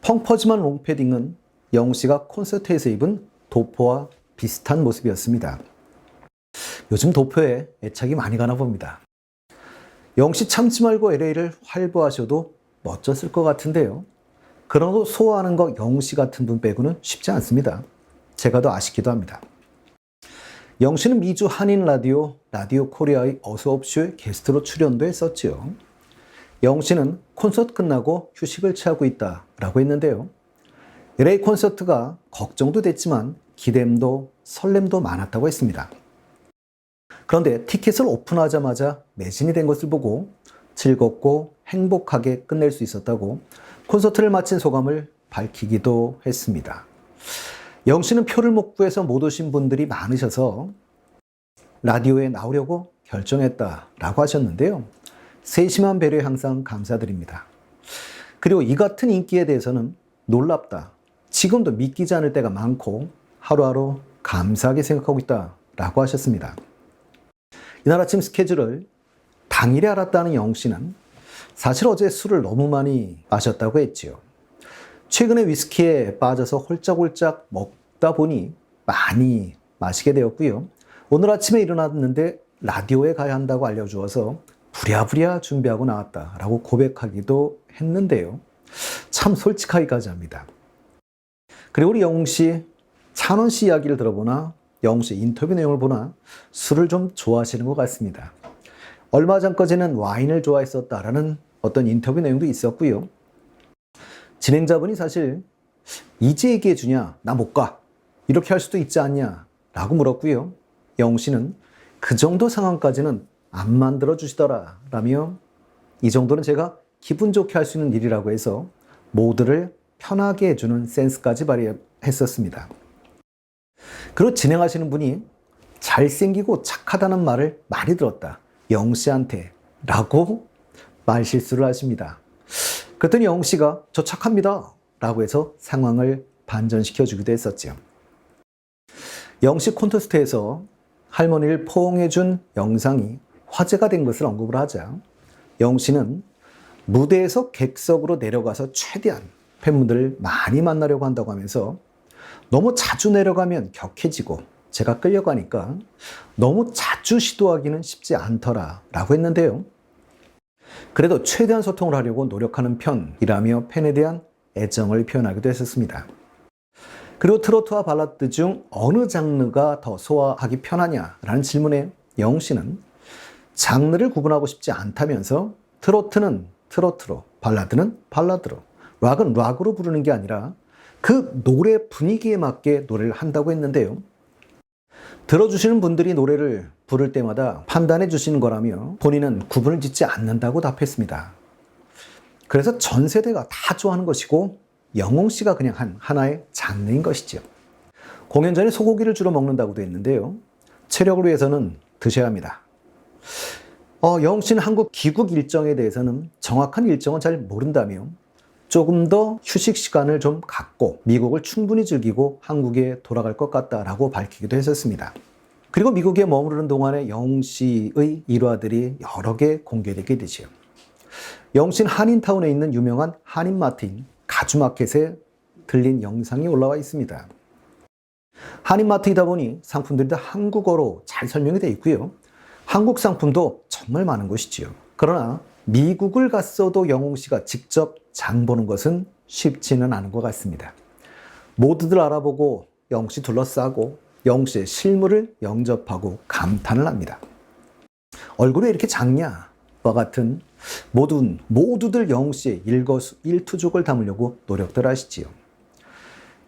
S1: 펑퍼짐한 롱패딩은 영웅 씨가 콘서트에서 입은 도포와 비슷한 모습이었습니다. 요즘 도표에 애착이 많이 가나 봅니다. 영씨 참지 말고 LA를 활보하셔도 멋졌을 것 같은데요. 그런 거 소화하는 거 영씨 같은 분 빼고는 쉽지 않습니다. 제가 더 아쉽기도 합니다. 영씨는 미주 한인 라디오 코리아의 어서옵쇼에 게스트로 출연도 했었지요. 영씨는 콘서트 끝나고 휴식을 취하고 있다라고 했는데요. LA 콘서트가 걱정도 됐지만 기대도 설렘도 많았다고 했습니다. 그런데 티켓을 오픈하자마자 매진이 된 것을 보고 즐겁고 행복하게 끝낼 수 있었다고 콘서트를 마친 소감을 밝히기도 했습니다. 영씨는 표를 못 구해서 못 오신 분들이 많으셔서 라디오에 나오려고 결정했다라고 하셨는데요. 세심한 배려에 항상 감사드립니다. 그리고 이 같은 인기에 대해서는 놀랍다. 지금도 믿기지 않을 때가 많고 하루하루 감사하게 생각하고 있다라고 하셨습니다. 이날 아침 스케줄을 당일에 알았다는 영씨는 사실 어제 술을 너무 많이 마셨다고 했지요. 최근에 위스키에 빠져서 홀짝홀짝 먹다 보니 많이 마시게 되었고요. 오늘 아침에 일어났는데 라디오에 가야 한다고 알려주어서 부랴부랴 준비하고 나왔다라고 고백하기도 했는데요. 참 솔직하기까지 합니다. 그리고 우리 영씨, 찬원 씨 이야기를 들어보나 영씨 인터뷰 내용을 보나 술을 좀 좋아하시는 것 같습니다. 얼마 전까지는 와인을 좋아했었다라는 어떤 인터뷰 내용도 있었고요. 진행자분이 사실 이제 얘기해 주냐? 나 못 가. 이렇게 할 수도 있지 않냐? 라고 물었고요. 영씨는 그 정도 상황까지는 안 만들어 주시더라 라며 이 정도는 제가 기분 좋게 할 수 있는 일이라고 해서 모두를 편하게 해주는 센스까지 발휘했었습니다. 그리고 진행하시는 분이 잘생기고 착하다는 말을 많이 들었다. 영씨한테 라고 말 실수를 하십니다. 그랬더니 영씨가 저 착합니다 라고 해서 상황을 반전시켜 주기도 했었죠. 영씨 콘테스트에서 할머니를 포옹해 준 영상이 화제가 된 것을 언급을 하자 영씨는 무대에서 객석으로 내려가서 최대한 팬분들을 많이 만나려고 한다고 하면서 너무 자주 내려가면 격해지고 제가 끌려가니까 너무 자주 시도하기는 쉽지 않더라 라고 했는데요. 그래도 최대한 소통을 하려고 노력하는 편이라며 팬에 대한 애정을 표현하기도 했었습니다. 그리고 트로트와 발라드 중 어느 장르가 더 소화하기 편하냐라는 질문에 영씨는 장르를 구분하고 싶지 않다면서 트로트는 트로트로, 발라드는 발라드로, 락은 락으로 부르는 게 아니라 그 노래 분위기에 맞게 노래를 한다고 했는데요. 들어주시는 분들이 노래를 부를 때마다 판단해 주시는 거라며 본인은 구분을 짓지 않는다고 답했습니다. 그래서 전 세대가 다 좋아하는 것이고 영웅 씨가 그냥 하나의 장르인 것이죠. 공연 전에 소고기를 주로 먹는다고도 했는데요. 체력을 위해서는 드셔야 합니다. 영웅 씨는 한국 귀국 일정에 대해서는 정확한 일정은 잘 모른다며 조금 더 휴식 시간을 좀 갖고 미국을 충분히 즐기고 한국에 돌아갈 것 같다라고 밝히기도 했었습니다. 그리고 미국에 머무르는 동안에 영웅 씨의 일화들이 여러 개 공개되게 되죠. 영웅 씨는 한인타운에 있는 유명한 한인마트인 가주마켓에 들린 영상이 올라와 있습니다. 한인마트이다 보니 상품들이 다 한국어로 잘 설명이 되어 있고요. 한국 상품도 정말 많은 곳이지요. 그러나 미국을 갔어도 영웅 씨가 직접 장 보는 것은 쉽지는 않은 것 같습니다. 모두들 알아보고 영웅 씨 둘러싸고 영웅 씨의 실물을 영접하고 감탄을 합니다. 얼굴이 이렇게 작냐와 같은 모두들 영웅 씨의 일거수일투족을 담으려고 노력들 하시지요.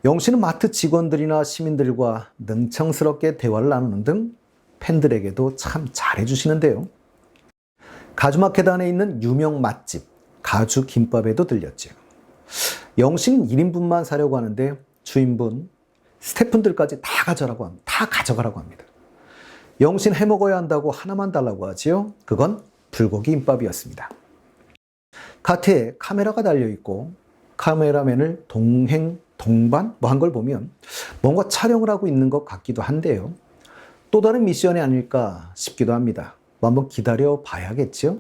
S1: 영웅 씨는 마트 직원들이나 시민들과 능청스럽게 대화를 나누는 등 팬들에게도 참 잘해주시는데요. 가주마켓 안에 있는 유명 맛집 가주 김밥에도 들렸죠. 영웅 씨는 1인분만 사려고 하는데 주인분, 스태프분들까지 다 가져가라고 합니다. 영웅 씨는 해먹어야 한다고 하나만 달라고 하지요. 그건 불고기 김밥이었습니다. 카트에 카메라가 달려있고 카메라맨을 동반 한 걸 보면 뭔가 촬영을 하고 있는 것 같기도 한데요. 또 다른 미션이 아닐까 싶기도 합니다. 한번 기다려 봐야겠죠.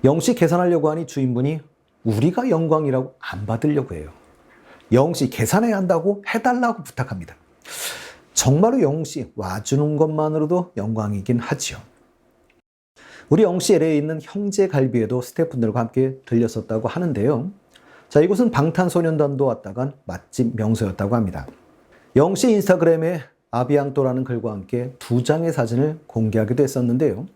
S1: 영웅 씨 계산하려고 하니 주인분이 우리가 영광이라고 안 받으려고 해요. 영웅 씨 계산해야 한다고 해달라고 부탁합니다. 정말로 영웅씨 와주는 것만으로도 영광이긴 하지요. 우리 영시 LA에 있는 형제갈비에도 스태프분들과 함께 들렸었다고 하는데요. 자, 이곳은 방탄소년단도 왔다간 맛집 명소였다고 합니다. 영시 인스타그램에 아비앙또라는 글과 함께 2장의 사진을 공개하기도 했었는데요.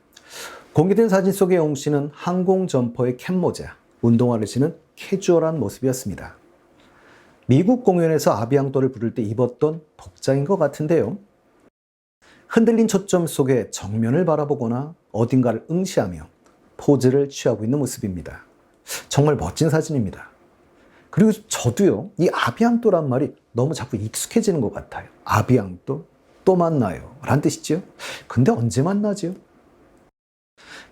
S1: 공개된 사진 속의 영시는 항공 점퍼에 캡모자, 운동화를 신은 캐주얼한 모습이었습니다. 미국 공연에서 아비앙또를 부를 때 입었던 복장인 것 같은데요. 흔들린 초점 속에 정면을 바라보거나 어딘가를 응시하며 포즈를 취하고 있는 모습입니다. 정말 멋진 사진입니다. 그리고 저도요, 이 아비앙또란 말이 너무 자꾸 익숙해지는 것 같아요. 아비앙또? 또 만나요. 라는 뜻이죠. 근데 언제 만나죠?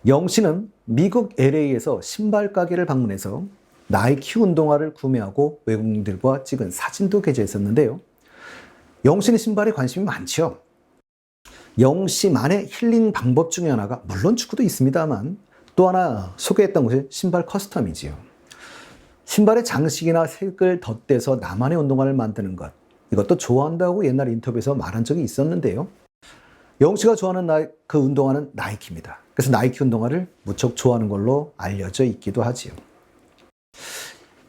S1: 영씨는 미국 LA에서 신발 가게를 방문해서 나이키 운동화를 구매하고 외국인들과 찍은 사진도 게재했었는데요. 영씨는 신발에 관심이 많죠. 영씨만의 힐링 방법 중에 하나가 물론 축구도 있습니다만 또 하나 소개했던 것이 신발 커스텀이지요. 신발에 장식이나 색을 덧대서 나만의 운동화를 만드는 것, 이것도 좋아한다고 옛날 인터뷰에서 말한 적이 있었는데요. 영씨가 좋아하는 그 운동화는 나이키입니다. 그래서 나이키 운동화를 무척 좋아하는 걸로 알려져 있기도 하지요.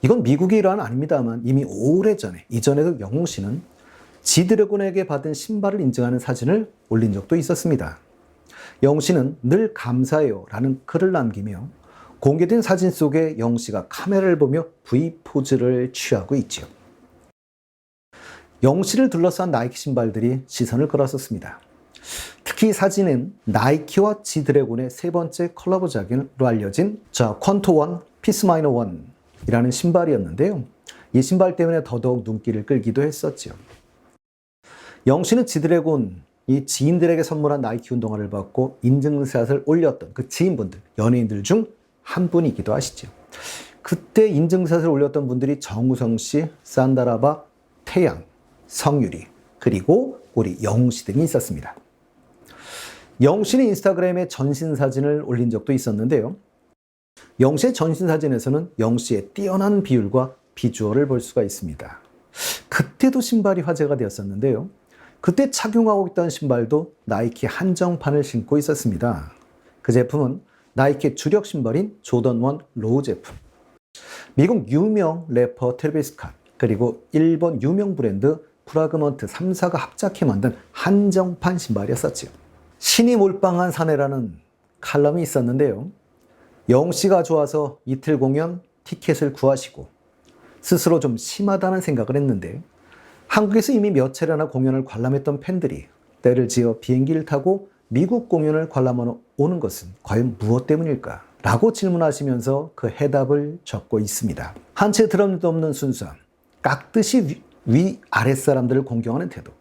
S1: 이건 미국의 일화는 아닙니다만 이미 오래전에, 이전에도 영웅씨는 지드래곤에게 받은 신발을 인증하는 사진을 올린 적도 있었습니다. 영씨는 늘 감사해요 라는 글을 남기며 공개된 사진 속에 영씨가 카메라를 보며 V 포즈를 취하고 있지요. 영씨를 둘러싼 나이키 신발들이 시선을 끌었었습니다. 특히 사진은 나이키와 지드래곤의 세 번째 콜라보작으로 알려진 퀀토1 피스마이너 1이라는 신발이었는데요. 이 신발 때문에 더더욱 눈길을 끌기도 했었죠. 영씨는 지드래곤, 이 지인들에게 선물한 나이키 운동화를 받고 인증샷을 올렸던 그 지인분들, 연예인들 중 한 분이기도 하시죠. 그때 인증샷을 올렸던 분들이 정우성 씨, 산다라바, 태양, 성유리, 그리고 우리 영씨 등이 있었습니다. 영씨는 인스타그램에 전신 사진을 올린 적도 있었는데요. 영씨의 전신 사진에서는 영씨의 뛰어난 비율과 비주얼을 볼 수가 있습니다. 그때도 신발이 화제가 되었었는데요. 그때 착용하고 있던 신발도 나이키 한정판을 신고 있었습니다. 그 제품은 나이키의 주력 신발인 조던1 로우 제품. 미국 유명 래퍼 트래비스 스캇, 그리고 일본 유명 브랜드 프라그먼트 3사가 합작해 만든 한정판 신발이었었죠. 신이 몰빵한 사내라는 칼럼이 있었는데요. 영씨가 좋아서 이틀 공연 티켓을 구하시고 스스로 좀 심하다는 생각을 했는데 한국에서 이미 몇 차례나 공연을 관람했던 팬들이 때를 지어 비행기를 타고 미국 공연을 관람하러 오는 것은 과연 무엇 때문일까? 라고 질문하시면서 그 해답을 적고 있습니다. 한 채 드럼도 없는 순수함, 깍듯이 아랫사람들을 공경하는 태도,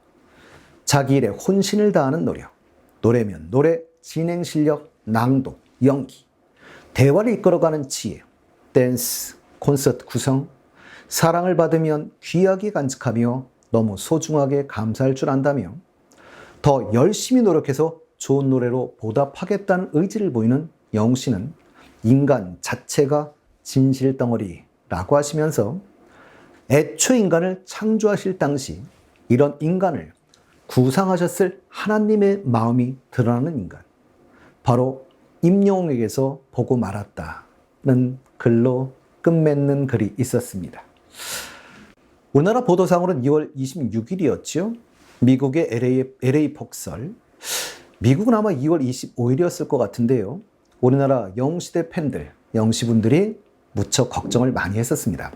S1: 자기 일에 혼신을 다하는 노력, 노래면 노래, 진행 실력, 낭독, 연기, 대화를 이끌어가는 지혜, 댄스, 콘서트 구성, 사랑을 받으면 귀하게 간직하며 너무 소중하게 감사할 줄 안다며 더 열심히 노력해서 좋은 노래로 보답하겠다는 의지를 보이는 영씨는 인간 자체가 진실덩어리라고 하시면서 애초 인간을 창조하실 당시 이런 인간을 구상하셨을 하나님의 마음이 드러나는 인간, 바로 임영웅에게서 보고 말았다는 글로 끝맺는 글이 있었습니다. 우리나라 보도상으로는 2월 26일이었죠. 미국의 LA 폭설. 미국은 아마 2월 25일이었을 것 같은데요. 우리나라 영시대 팬들, 영시분들이 무척 걱정을 많이 했었습니다.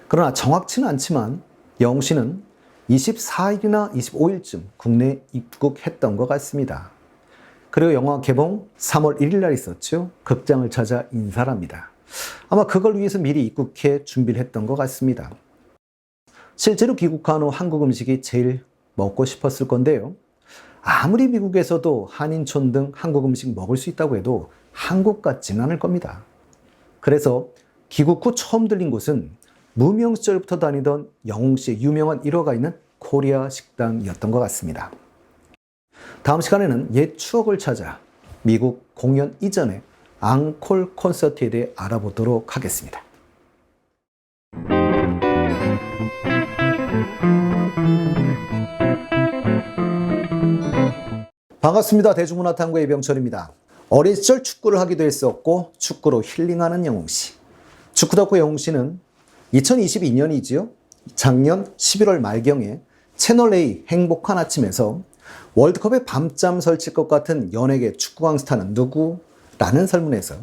S1: 그러나 정확치는 않지만 영시는 24일이나 25일쯤 국내에 입국했던 것 같습니다. 그리고 영화 개봉 3월 1일 날 있었죠. 극장을 찾아 인사를 합니다. 아마 그걸 위해서 미리 입국해 준비를 했던 것 같습니다. 실제로 귀국한 후 한국 음식이 제일 먹고 싶었을 건데요. 아무리 미국에서도 한인촌 등 한국 음식 먹을 수 있다고 해도 한국 같지는 않을 겁니다. 그래서 귀국 후 처음 들린 곳은 무명 시절부터 다니던 영웅씨의 유명한 일화가 있는 코리아 식당이었던 것 같습니다. 다음 시간에는 옛 추억을 찾아 미국 공연 이전의 앙콜 콘서트에 대해 알아보도록 하겠습니다. 반갑습니다. 대중문화탐구 이병철입니다. 어린 시절 축구를 하기도 했었고 축구로 힐링하는 영웅씨. 축구 덕후 영웅씨는 2022년이지요. 작년 11월 말경에 채널A 행복한 아침에서 월드컵에 밤잠 설칠 것 같은 연예계 축구광 스타는 누구? 라는 설문에서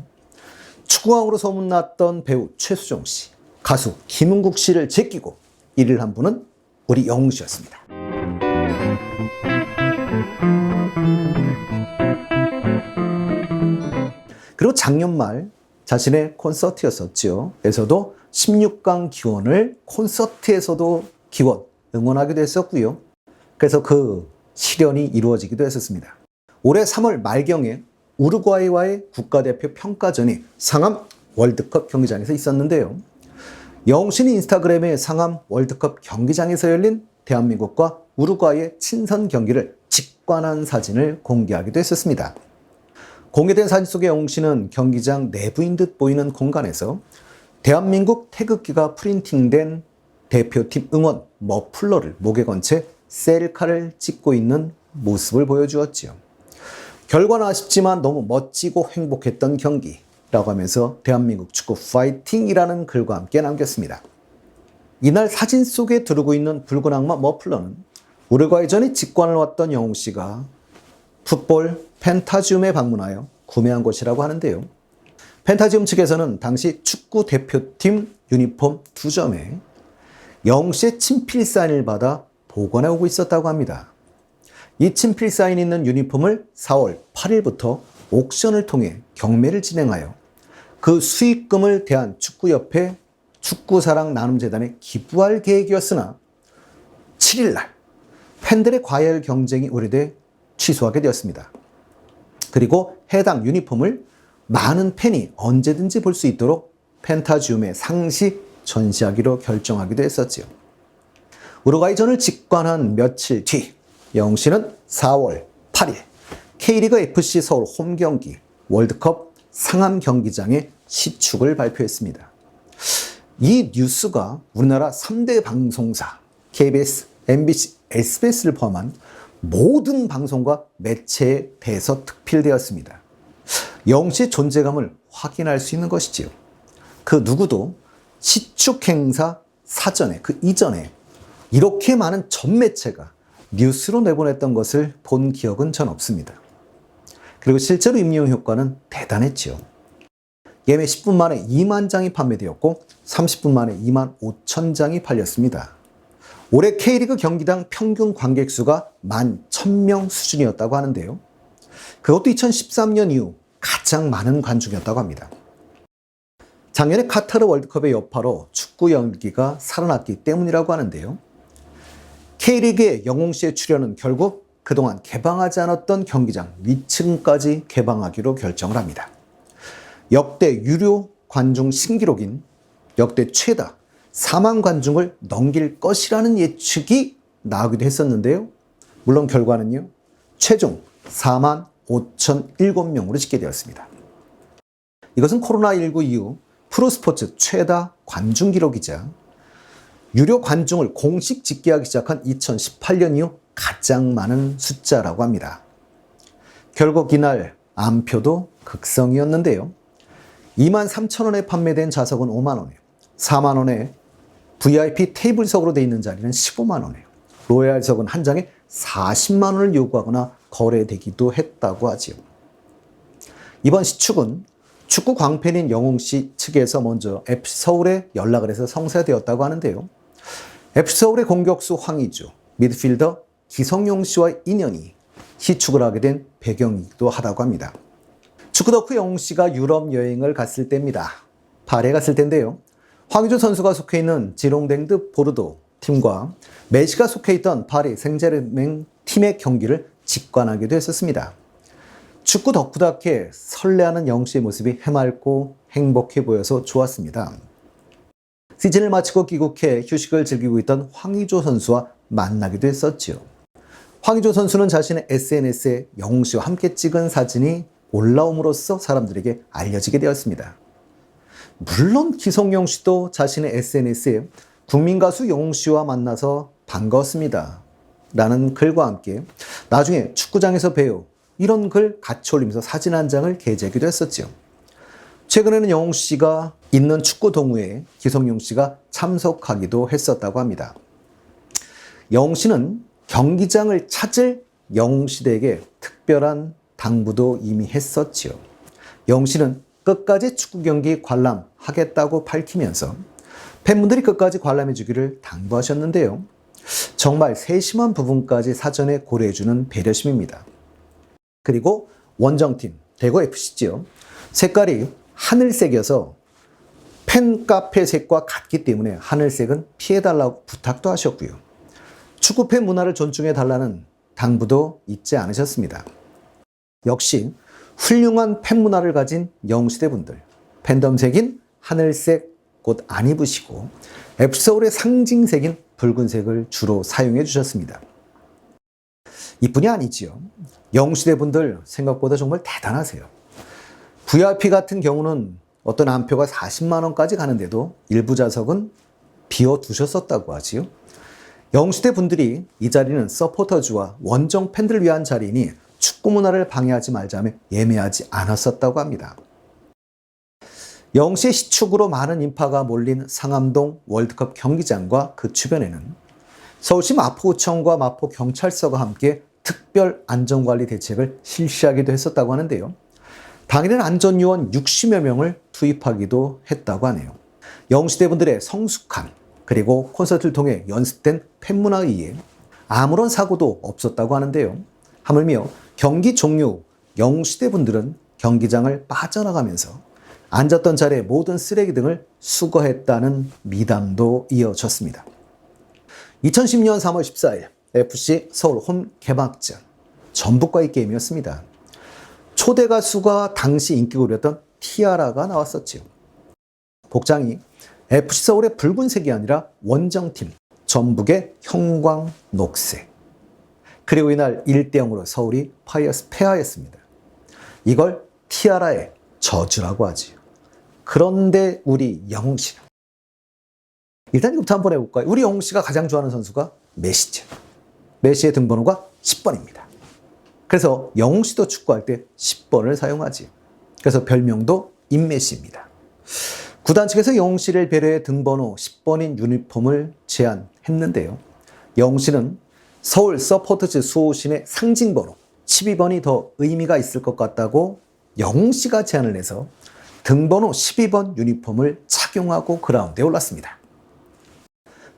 S1: 축구광으로 소문났던 배우 최수종 씨, 가수 김은국 씨를 제끼고 1위를 한 분은 우리 영웅 씨였습니다. 그리고 작년 말 자신의 콘서트였었죠. 에서도 16강 기원을 콘서트에서도 기원, 응원하기도 했었고요. 그래서 그 실현이 이루어지기도 했었습니다. 올해 3월 말경에 우루과이와의 국가대표 평가전이 상암 월드컵 경기장에서 있었는데요. 영웅 씨는 인스타그램에 상암 월드컵 경기장에서 열린 대한민국과 우루과이의 친선 경기를 직관한 사진을 공개하기도 했었습니다. 공개된 사진 속의 영웅 씨는 경기장 내부인 듯 보이는 공간에서 대한민국 태극기가 프린팅된 대표팀 응원 머플러를 목에 건 채 셀카를 찍고 있는 모습을 보여주었지요. 결과는 아쉽지만 너무 멋지고 행복했던 경기라고 하면서 대한민국 축구 파이팅이라는 글과 함께 남겼습니다. 이날 사진 속에 두르고 있는 붉은 악마 머플러는 우루과이전에 직관을 왔던 영웅 씨가 풋볼 펜타지움에 방문하여 구매한 것이라고 하는데요. 펜타지움 측에서는 당시 축구 대표팀 유니폼 2점에 영웅 씨의 친필 사인을 받아 보관해 오고 있었다고 합니다. 이 친필 사인이 있는 유니폼을 4월 8일부터 옥션을 통해 경매를 진행하여 그 수익금을 대한축구협회 축구사랑나눔재단에 기부할 계획이었으나 7일날 팬들의 과열 경쟁이 우려돼 취소하게 되었습니다. 그리고 해당 유니폼을 많은 팬이 언제든지 볼 수 있도록 펜타지움에 상시 전시하기로 결정하기도 했었지요. 우루과이전을 직관한 며칠 뒤 영웅 씨는 4월 8일 K리그 FC 서울 홈경기 월드컵 상암 경기장의 시축을 발표했습니다. 이 뉴스가 우리나라 3대 방송사 KBS, MBC, SBS를 포함한 모든 방송과 매체에 대서특필되었습니다. 영웅 씨의 존재감을 확인할 수 있는 것이지요. 그 누구도 시축 행사 사전에, 그 이전에 이렇게 많은 전 매체가 뉴스로 내보냈던 것을 본 기억은 전 없습니다. 그리고 실제로 임용 효과는 대단했지요. 예매 10분 만에 2만 장이 판매되었고 30분 만에 2만 5천 장이 팔렸습니다. 올해 K리그 경기당 평균 관객 수가 11,000명 수준이었다고 하는데요. 그것도 2013년 이후 가장 많은 관중이었다고 합니다. 작년에 카타르 월드컵의 여파로 축구 열기가 살아났기 때문이라고 하는데요. K리그의 영웅 씨의 출연은 결국 그동안 개방하지 않았던 경기장 위층까지 개방하기로 결정을 합니다. 역대 유료 관중 신기록인 역대 최다 4만 관중을 넘길 것이라는 예측이 나오기도 했었는데요. 물론 결과는요. 최종 4만 5,007명으로 집계되었습니다. 이것은 코로나19 이후 프로스포츠 최다 관중 기록이자 유료 관중을 공식 집계하기 시작한 2018년 이후 가장 많은 숫자라고 합니다. 결국 이날 안표도 극성이었는데요. 23,000원에 판매된 좌석은 5만 원에 4만 원에 VIP 테이블석으로 되어 있는 자리는 15만 원이에요. 로얄석은 한 장에 40만 원을 요구하거나 거래되기도 했다고 하지요. 이번 시축은 축구 광팬인 영웅 씨 측에서 먼저 FC서울에 연락을 해서 성사되었다고 하는데요. FC서울의 공격수 황의조, 미드필더 기성용 씨와의 인연이 시축을 하게 된 배경이기도 하다고 합니다. 축구 덕후 영웅 씨가 유럽 여행을 갔을 때입니다. 파리에 갔을 텐데요. 황의조 선수가 속해 있는 지롱댕드 보르도 팀과 메시가 속해 있던 파리 생제르맹 팀의 경기를 직관하기도 했었습니다. 축구 덕후답게 설레하는 영웅 씨의 모습이 해맑고 행복해 보여서 좋았습니다. 시즌을 마치고 귀국해 휴식을 즐기고 있던 황의조 선수와 만나기도 했었지요. 황의조 선수는 자신의 SNS에 영웅 씨와 함께 찍은 사진이 올라옴으로써 사람들에게 알려지게 되었습니다. 물론 기성용 씨도 자신의 SNS에 국민 가수 영웅 씨와 만나서 반가웠습니다 라는 글과 함께 나중에 축구장에서 배우 이런 글 같이 올리면서 사진 한 장을 게재하기도 했었죠. 최근에는 영웅 씨가 있는 축구 동호회에 기성용 씨가 참석하기도 했었다고 합니다. 영웅 씨는 경기장을 찾을 영웅 시대에게 특별한 당부도 이미 했었지요. 영웅 씨는 끝까지 축구 경기 관람하겠다고 밝히면서 팬분들이 끝까지 관람해 주기를 당부하셨는데요. 정말 세심한 부분까지 사전에 고려해주는 배려심입니다. 그리고 원정팀 대구 FC지요. 색깔이 하늘색이어서 팬카페 색과 같기 때문에 하늘색은 피해달라고 부탁도 하셨고요. 축구팬 문화를 존중해달라는 당부도 잊지 않으셨습니다. 역시 훌륭한 팬 문화를 가진 영웅시대 분들, 팬덤색인 하늘색 옷 안 입으시고 FC서울의 상징색인 붉은색을 주로 사용해 주셨습니다. 이뿐이 아니지요. 영웅시대 분들 생각보다 정말 대단하세요. VIP 같은 경우는 어떤 한 표가 40만 원까지 가는데도 일부 좌석은 비워두셨었다고 하지요. 영웅시대 분들이 이 자리는 서포터즈와 원정 팬들을 위한 자리이니 축구 문화를 방해하지 말자며 예매하지 않았었다고 합니다. 영웅시의 시축으로 많은 인파가 몰린 상암동 월드컵 경기장과 그 주변에는 서울시 마포구청과 마포경찰서가 함께 특별 안전관리 대책을 실시하기도 했었다고 하는데요. 당일엔 안전요원 60여 명을 투입하기도 했다고 하네요. 영웅시대 분들의 성숙함 그리고 콘서트를 통해 연습된 팬문화에 의해 아무런 사고도 없었다고 하는데요. 하물며 경기 종료 후 영웅시대 분들은 경기장을 빠져나가면서 앉았던 자리에 모든 쓰레기 등을 수거했다는 미담도 이어졌습니다. 2010년 3월 14일 FC 서울 홈 개막전 전북과의 게임이었습니다. 초대 가수가 당시 인기골이었던 티아라가 나왔었지요. 복장이 FC 서울의 붉은색이 아니라 원정팀 전북의 형광녹색. 그리고 이날 1대0으로 서울이 파이어스 패하였습니다. 이걸 티아라의 저주라고 하지요. 그런데 우리 영웅 씨는 일단 이것부터 한번 해볼까요? 우리 영웅 씨가 가장 좋아하는 선수가 메시죠. 메시의 등번호가 10번입니다. 그래서 영웅 씨도 축구할 때 10번을 사용하지요. 그래서 별명도 인메시입니다. 구단 측에서 영웅 씨를 배려해 등번호 10번인 유니폼을 제안했는데요. 영웅 씨는 서울 서포터즈 수호신의 상징번호 12번이 더 의미가 있을 것 같다고 영웅 씨가 제안을 해서 등번호 12번 유니폼을 착용하고 그라운드에 올랐습니다.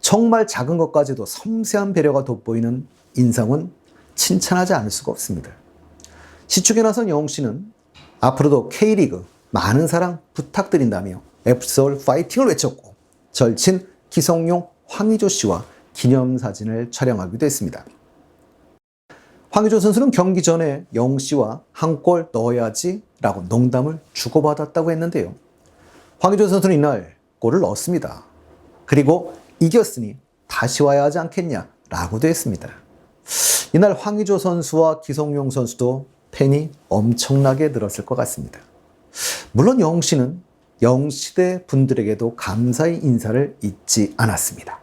S1: 정말 작은 것까지도 섬세한 배려가 돋보이는 인상은 칭찬하지 않을 수가 없습니다. 시축에 나선 영웅 씨는 앞으로도 K리그 많은 사랑 부탁드린다며 FC서울 파이팅을 외쳤고 절친 기성용, 황의조 씨와 기념사진을 촬영하기도 했습니다. 황의조 선수는 경기 전에 영웅 씨와 한 골 넣어야지 라고 농담을 주고받았다고 했는데요. 황의조 선수는 이날 골을 넣었습니다. 그리고 이겼으니 다시 와야 하지 않겠냐 라고도 했습니다. 이날 황의조 선수와 기성용 선수도 팬이 엄청나게 늘었을 것 같습니다. 물론 영웅 씨는 영웅시대 분들에게도 감사의 인사를 잊지 않았습니다.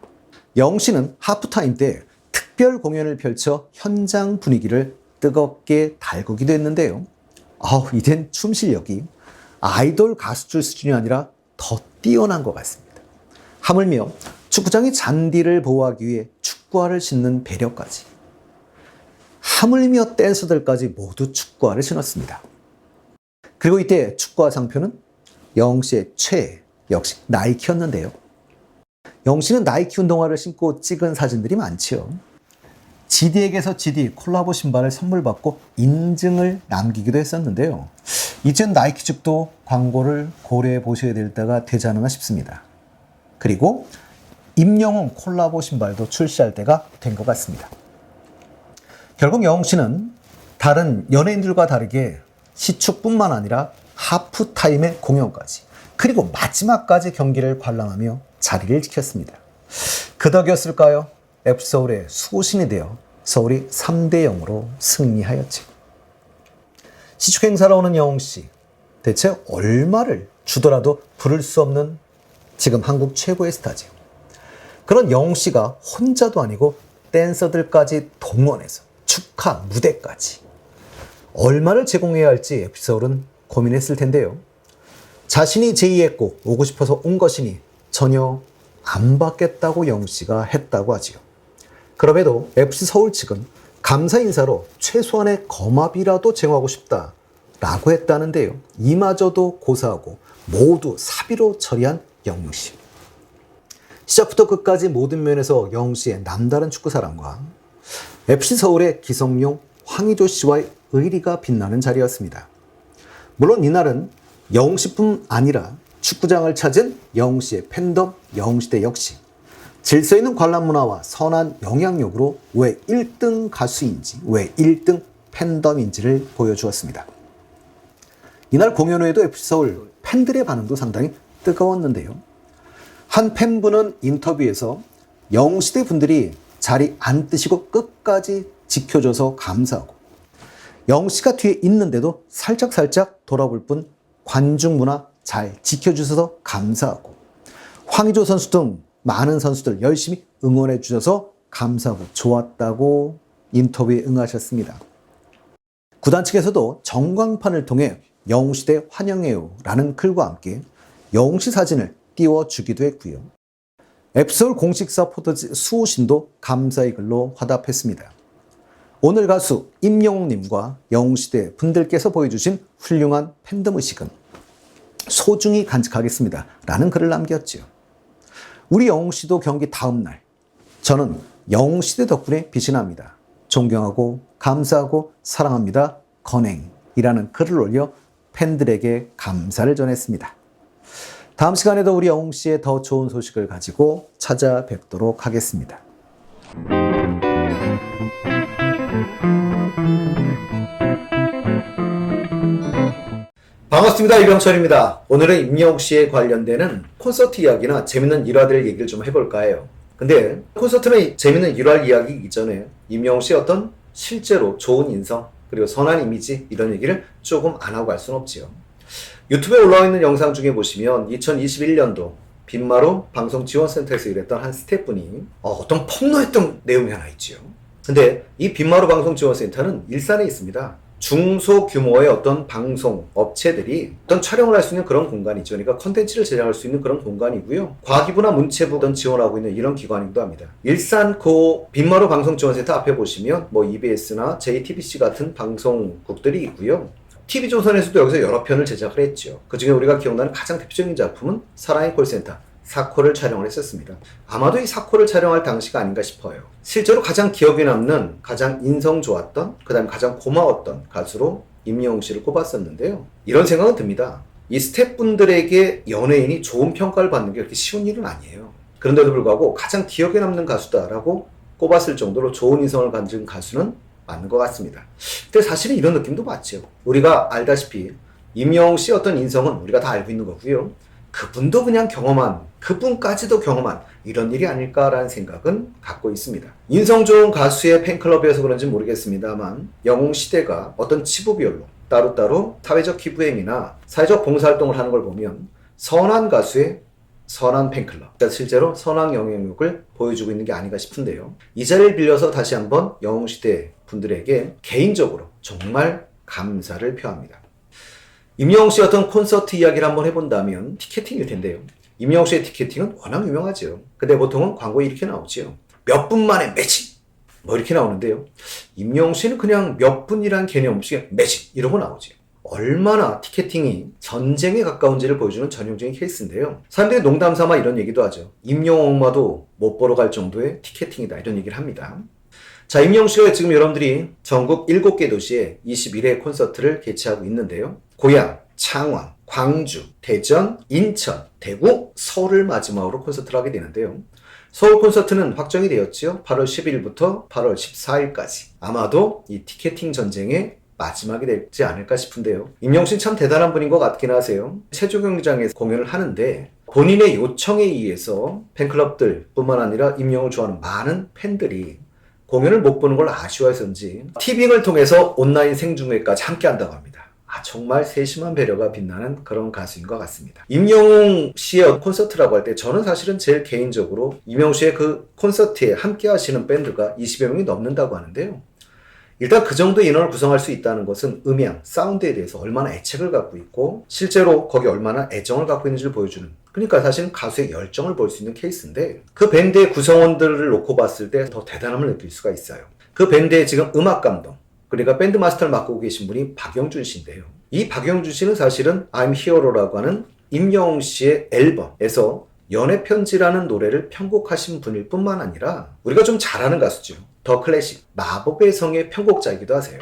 S1: 영웅 씨는 하프타임 때 특별 공연을 펼쳐 현장 분위기를 뜨겁게 달구기도 했는데요. 이젠 춤 실력이 아이돌 가수들 수준이 아니라 더 뛰어난 것 같습니다. 하물며 축구장의 잔디를 보호하기 위해 축구화를 신는 배려까지. 하물며 댄서들까지 모두 축구화를 신었습니다. 그리고 이때 축구화 상표는 영웅 씨의 최애, 역시 나이키였는데요. 영웅 씨는 나이키 운동화를 신고 찍은 사진들이 많지요. GD에게서 GD 콜라보 신발을 선물 받고 인증을 남기기도 했었는데요. 이젠 나이키 측도 광고를 고려해 보셔야 될 때가 되지 않나 싶습니다. 그리고 임영웅 콜라보 신발도 출시할 때가 된 것 같습니다. 결국 영웅 씨는 다른 연예인들과 다르게 시축뿐만 아니라 하프타임의 공연까지 그리고 마지막까지 경기를 관람하며 자리를 지켰습니다. 그 덕이었을까요? FC서울의 수호신이 되어 서울이 3대0으로 승리하였죠. 시축 행사로 오는 영웅씨, 대체 얼마를 주더라도 부를 수 없는 지금 한국 최고의 스타죠. 그런 영웅씨가 혼자도 아니고 댄서들까지 동원해서 축하 무대까지 얼마를 제공해야 할지 FC서울은 고민했을 텐데요. 자신이 제의했고 오고 싶어서 온 것이니 전혀 안 받겠다고 영씨가 했다고 하지요. 그럼에도 FC서울 측은 감사 인사로 최소한의 거마비라도 제공하고 싶다라고 했다는데요. 이마저도 고사하고 모두 사비로 처리한 영씨. 시작부터 끝까지 모든 면에서 영씨의 남다른 축구사랑과 FC서울의 기성용 황의조 씨와의 의리가 빛나는 자리였습니다. 물론 이날은 영씨뿐 아니라 축구장을 찾은 영씨의 팬덤 영시대 역시 질서 있는 관람 문화와 선한 영향력으로 왜 1등 가수인지, 왜 1등 팬덤인지를 보여주었습니다. 이날 공연 후에도 FC서울 팬들의 반응도 상당히 뜨거웠는데요. 한 팬분은 인터뷰에서 영시대 분들이 자리 안 뜨시고 끝까지 지켜줘서 감사하고 영씨가 뒤에 있는데도 살짝살짝 돌아볼 뿐 관중 문화 잘 지켜주셔서 감사하고 황의조 선수 등 많은 선수들 열심히 응원해 주셔서 감사하고 좋았다고 인터뷰에 응하셨습니다. 구단 측에서도 전광판을 통해 영시대 환영해요 라는 글과 함께 영시 사진을 띄워주기도 했고요. FC서울 공식 서포터즈 수호신도 감사의 글로 화답했습니다. 오늘 가수 임영웅님과 영시대 분들께서 보여주신 훌륭한 팬덤 의식은 소중히 간직하겠습니다 라는 글을 남겼죠. 우리 영웅씨도 경기 다음날 저는 영웅시대 덕분에 빛이 납니다. 존경하고 감사하고 사랑합니다. 건행이라는 글을 올려 팬들에게 감사를 전했습니다. 다음 시간에도 우리 영웅씨의 더 좋은 소식을 가지고 찾아뵙도록 하겠습니다. 반갑습니다. 이병철입니다. 오늘은 임영웅 씨에 관련되는 콘서트 이야기나 재밌는 일화들 얘기를 좀 해볼까 해요. 근데 콘서트는 재밌는 일화 이야기 이전에 임영웅 씨의 어떤 실제로 좋은 인성 그리고 선한 이미지 이런 얘기를 조금 안 하고 갈 수는 없지요. 유튜브에 올라와 있는 영상 중에 보시면 2021년도 빈마루 방송지원센터에서 일했던 한 스태프분이 어떤 폭로했던 내용이 하나 있지요. 근데 이 빈마루 방송지원센터는 일산에 있습니다. 중소규모의 어떤 방송 업체들이 어떤 촬영을 할 수 있는 그런 공간이죠. 그러니까 컨텐츠를 제작할 수 있는 그런 공간이고요. 과기부나 문체부 등 지원하고 있는 이런 기관이기도 합니다. 일산 빈마루 방송지원센터 앞에 보시면 EBS나 JTBC 같은 방송국들이 있고요. TV조선에서도 여기서 여러 편을 제작을 했죠. 그중에 우리가 기억나는 가장 대표적인 작품은 사랑의 콜센터 사코를 촬영을 했었습니다. 아마도 이 사코를 촬영할 당시가 아닌가 싶어요. 실제로 가장 기억에 남는, 가장 인성 좋았던, 그 다음에 가장 고마웠던 가수로 임영웅 씨를 꼽았었는데요. 이런 생각은 듭니다. 이 스태프분들에게 연예인이 좋은 평가를 받는 게 그렇게 쉬운 일은 아니에요. 그런데도 불구하고 가장 기억에 남는 가수다라고 꼽았을 정도로 좋은 인성을 가진 가수는 맞는 것 같습니다. 근데 사실은 이런 느낌도 맞죠. 우리가 알다시피 임영웅 씨의 어떤 인성은 우리가 다 알고 있는 거고요. 그분도 그냥 경험한, 그분까지도 경험한 이런 일이 아닐까라는 생각은 갖고 있습니다. 인성 좋은 가수의 팬클럽이어서 그런지 모르겠습니다만 영웅시대가 어떤 치부별로 따로따로 사회적 기부행위나 사회적 봉사활동을 하는 걸 보면 선한 가수의 선한 팬클럽, 그러니까 실제로 선한 영향력을 보여주고 있는 게 아닌가 싶은데요. 이 자리를 빌려서 다시 한번 영웅시대 분들에게 개인적으로 정말 감사를 표합니다. 임영웅 씨의 어떤 콘서트 이야기를 한번 해본다면 티켓팅일 텐데요. 임영웅 씨의 티켓팅은 워낙 유명하죠. 근데 보통은 광고에 이렇게 나오지요. 몇 분 만에 매진! 뭐 이렇게 나오는데요. 임영웅 씨는 그냥 몇 분이란 개념 없이 매진! 이러고 나오죠. 얼마나 티켓팅이 전쟁에 가까운지를 보여주는 전형적인 케이스인데요. 사람들이 농담 삼아 이런 얘기도 하죠. 임영웅 엄마도 못 보러 갈 정도의 티켓팅이다. 이런 얘기를 합니다. 자, 임영웅 씨가 지금 여러분들이 전국 7개 도시에 21회 콘서트를 개최하고 있는데요. 고양, 창원, 광주, 대전, 인천, 대구, 서울을 마지막으로 콘서트를 하게 되는데요. 서울 콘서트는 확정이 되었죠. 8월 10일부터 8월 14일까지. 아마도 이 티켓팅 전쟁의 마지막이 되지 않을까 싶은데요. 임영웅 씨는 참 대단한 분인 것 같긴 하세요. 세조경기장에서 공연을 하는데 본인의 요청에 의해서 팬클럽들 뿐만 아니라 임영웅을 좋아하는 많은 팬들이 공연을 못 보는 걸 아쉬워해서인지 티빙을 통해서 온라인 생중계까지 함께 한다고 합니다. 정말 세심한 배려가 빛나는 그런 가수인 것 같습니다. 임영웅 씨의 콘서트라고 할 때 저는 사실은 제일 개인적으로 임영웅 씨의 그 콘서트에 함께 하시는 밴드가 20여 명이 넘는다고 하는데요. 일단 그 정도 인원을 구성할 수 있다는 것은 음향, 사운드에 대해서 얼마나 애착을 갖고 있고 실제로 거기 얼마나 애정을 갖고 있는지를 보여주는, 그러니까 사실은 가수의 열정을 볼 수 있는 케이스인데, 그 밴드의 구성원들을 놓고 봤을 때 더 대단함을 느낄 수가 있어요. 그 밴드의 지금 음악 감독, 그러니까 밴드 마스터를 맡고 계신 분이 박영준 씨인데요. 이 박영준 씨는 사실은 I'm Hero라고 하는 임영웅 씨의 앨범에서 연애편지라는 노래를 편곡하신 분일 뿐만 아니라 우리가 좀 잘 아는 가수죠. 더 클래식, 마법의 성의 편곡자이기도 하세요.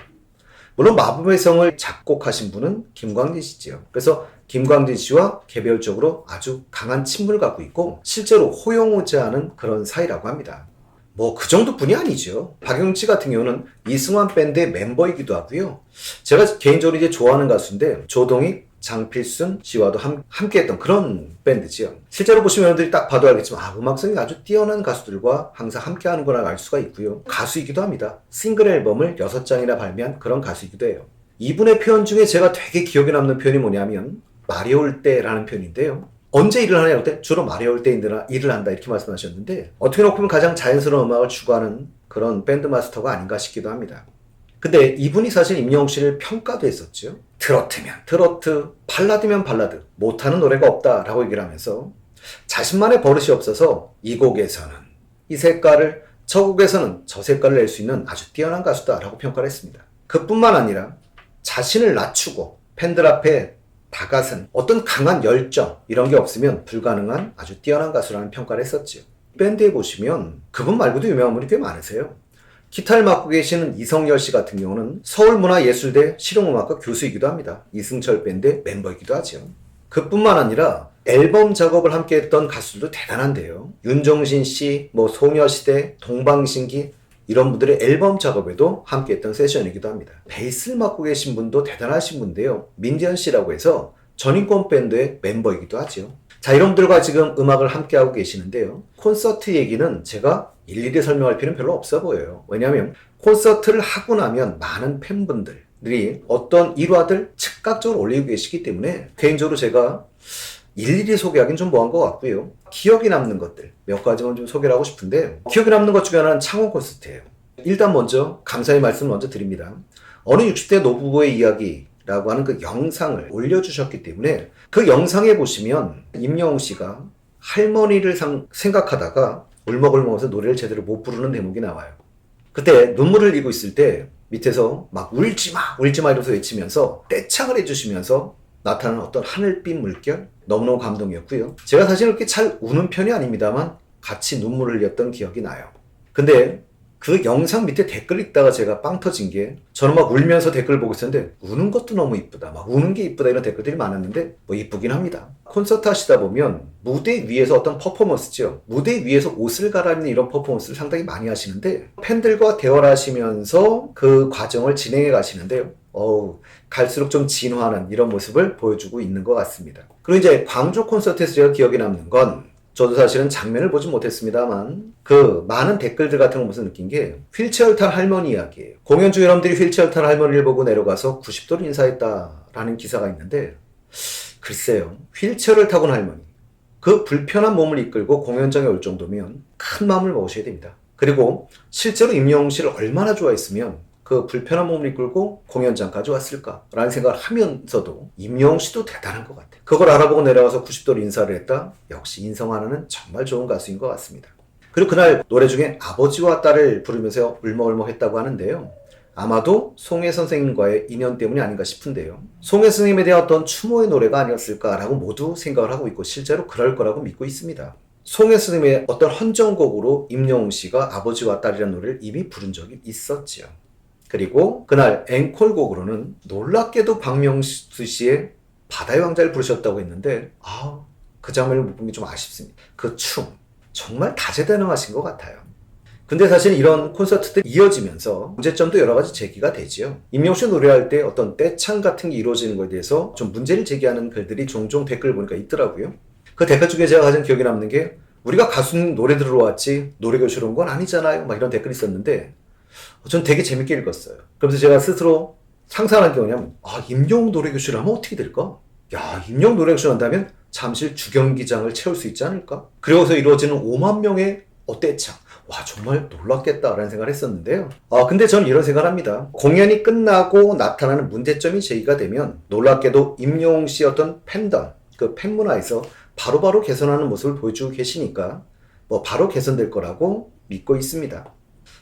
S1: 물론 마법의 성을 작곡하신 분은 김광진 씨지요. 그래서 김광진 씨와 개별적으로 아주 강한 친분을 갖고 있고 실제로 호용호재하는 그런 사이라고 합니다. 뭐 그 정도뿐이 아니죠. 박영준 씨 같은 경우는 이승환 밴드의 멤버이기도 하고요. 제가 개인적으로 이제 좋아하는 가수인데 조동익, 장필순 씨와도 함께 했던 그런 밴드지요. 실제로 보시면 여러분들이 딱 봐도 알겠지만 음악성이 아주 뛰어난 가수들과 항상 함께 하는 걸 알 수가 있고요. 가수이기도 합니다. 싱글 앨범을 6장이나 발매한 그런 가수이기도 해요. 이분의 표현 중에 제가 되게 기억에 남는 표현이 뭐냐면 말이 올 때라는 표현인데요. 언제 일을 하냐 할 때 주로 말이 올 때 일을 한다 이렇게 말씀하셨는데 어떻게 놓고 보면 가장 자연스러운 음악을 추구하는 그런 밴드 마스터가 아닌가 싶기도 합니다. 근데 이분이 사실 임영웅 씨를 평가도 했었죠. 트로트면 트로트, 발라드면 발라드, 못하는 노래가 없다라고 얘기를 하면서 자신만의 버릇이 없어서 이 곡에서는 이 색깔을, 저 곡에서는 저 색깔을 낼 수 있는 아주 뛰어난 가수다라고 평가를 했습니다. 그뿐만 아니라 자신을 낮추고 팬들 앞에 다가선 어떤 강한 열정 이런 게 없으면 불가능한 아주 뛰어난 가수라는 평가를 했었죠. 밴드에 보시면 그분 말고도 유명한 분이 꽤 많으세요. 기타를 맡고 계시는 이성열 씨 같은 경우는 서울문화예술대 실용음악과 교수이기도 합니다. 이승철 밴드의 멤버이기도 하죠. 그뿐만 아니라 앨범 작업을 함께 했던 가수들도 대단한데요. 윤종신 씨, 소녀시대, 동방신기 이런 분들의 앨범 작업에도 함께 했던 세션이기도 합니다. 베이스를 맡고 계신 분도 대단하신 분인데요. 민지현 씨라고 해서 전인권 밴드의 멤버이기도 하죠. 자, 이런 분들과 지금 음악을 함께하고 계시는데요. 콘서트 얘기는 제가 일일이 설명할 필요는 별로 없어 보여요. 왜냐하면 콘서트를 하고 나면 많은 팬분들이 어떤 일화들 즉각적으로 올리고 계시기 때문에 개인적으로 제가 일일이 소개하기는 좀 뭐한 것 같고요. 기억에 남는 것들 몇 가지만 좀 소개를 하고 싶은데, 기억에 남는 것 중에 하나는 창원 콘서트예요. 일단 먼저 감사의 말씀을 먼저 드립니다. 어느 60대 노부부의 이야기라고 하는 그 영상을 올려주셨기 때문에 그 영상에 보시면 임영웅 씨가 할머니를 생각하다가 울먹울먹해서 노래를 제대로 못 부르는 대목이 나와요. 그때 눈물을 흘리고 있을 때 밑에서 막 울지마 이러면서 외치면서 떼창을 해주시면서 나타나는 어떤 하늘빛 물결, 너무너무 감동이었고요. 제가 사실 그렇게 잘 우는 편이 아닙니다만 같이 눈물을 흘렸던 기억이 나요. 근데 그 영상 밑에 댓글 읽다가 제가 빵 터진 게, 저는 막 울면서 댓글을 보고 있었는데 우는 것도 너무 이쁘다, 막 우는 게 이쁘다 이런 댓글들이 많았는데 이쁘긴 합니다. 콘서트 하시다 보면 무대 위에서 어떤 퍼포먼스죠. 무대 위에서 옷을 갈아입는 이런 퍼포먼스를 상당히 많이 하시는데 팬들과 대화를 하시면서 그 과정을 진행해 가시는데요. 갈수록 좀 진화하는 이런 모습을 보여주고 있는 것 같습니다. 그리고 이제 광주 콘서트에서 제가 기억에 남는 건, 저도 사실은 장면을 보진 못했습니다만 그 많은 댓글들 같은 거 보면서 느낀 게 휠체어를 탄 할머니 이야기예요. 공연 중 여러분들이 휠체어를 탄 할머니를 보고 내려가서 90도로 인사했다라는 기사가 있는데, 글쎄요, 휠체어를 타고 온 할머니, 그 불편한 몸을 이끌고 공연장에 올 정도면 큰 마음을 먹으셔야 됩니다. 그리고 실제로 임영웅 씨를 얼마나 좋아했으면 그 불편한 몸을 이끌고 공연장까지 왔을까라는 생각을 하면서도 임영웅 씨도 대단한 것 같아요. 그걸 알아보고 내려와서 90도로 인사를 했다? 역시 인성 하나는 정말 좋은 가수인 것 같습니다. 그리고 그날 노래 중에 아버지와 딸을 부르면서 울먹울먹 했다고 하는데요. 아마도 송혜 선생님과의 인연 때문이 아닌가 싶은데요. 송혜 선생님에 대한 어떤 추모의 노래가 아니었을까라고 모두 생각을 하고 있고 실제로 그럴 거라고 믿고 있습니다. 송혜 선생님의 어떤 헌정곡으로 임영웅 씨가 아버지와 딸이라는 노래를 이미 부른 적이 있었죠. 그리고 그날 앵콜곡으로는 놀랍게도 박명수 씨의 바다의 왕자를 부르셨다고 했는데 그 장면을 못 본 게 좀 아쉽습니다. 그 춤 정말 다재다능하신 것 같아요. 근데 사실 이런 콘서트들이 이어지면서 문제점도 여러 가지 제기가 되지요. 임영웅 씨 노래할 때 어떤 떼창 같은 게 이루어지는 것에 대해서 좀 문제를 제기하는 글들이 종종 댓글 보니까 있더라고요. 그 댓글 중에 제가 가장 기억에 남는 게, 우리가 가수는 노래 들으러 왔지 노래 교실로 온 건 아니잖아요, 막 이런 댓글이 있었는데 전 되게 재밌게 읽었어요. 그러면서 제가 스스로 상상한 게 뭐냐면, 임영웅 노래교실 하면 어떻게 될까? 임영웅 노래교실 한다면 잠실 주경기장을 채울 수 있지 않을까? 그리고서 이루어지는 5만 명의 떼창. 와, 정말 놀랍겠다라는 생각을 했었는데요. 근데 저는 이런 생각을 합니다. 공연이 끝나고 나타나는 문제점이 제기가 되면 놀랍게도 임영웅 씨의 어떤 팬덤, 그 팬문화에서 바로바로 개선하는 모습을 보여주고 계시니까 바로 개선될 거라고 믿고 있습니다.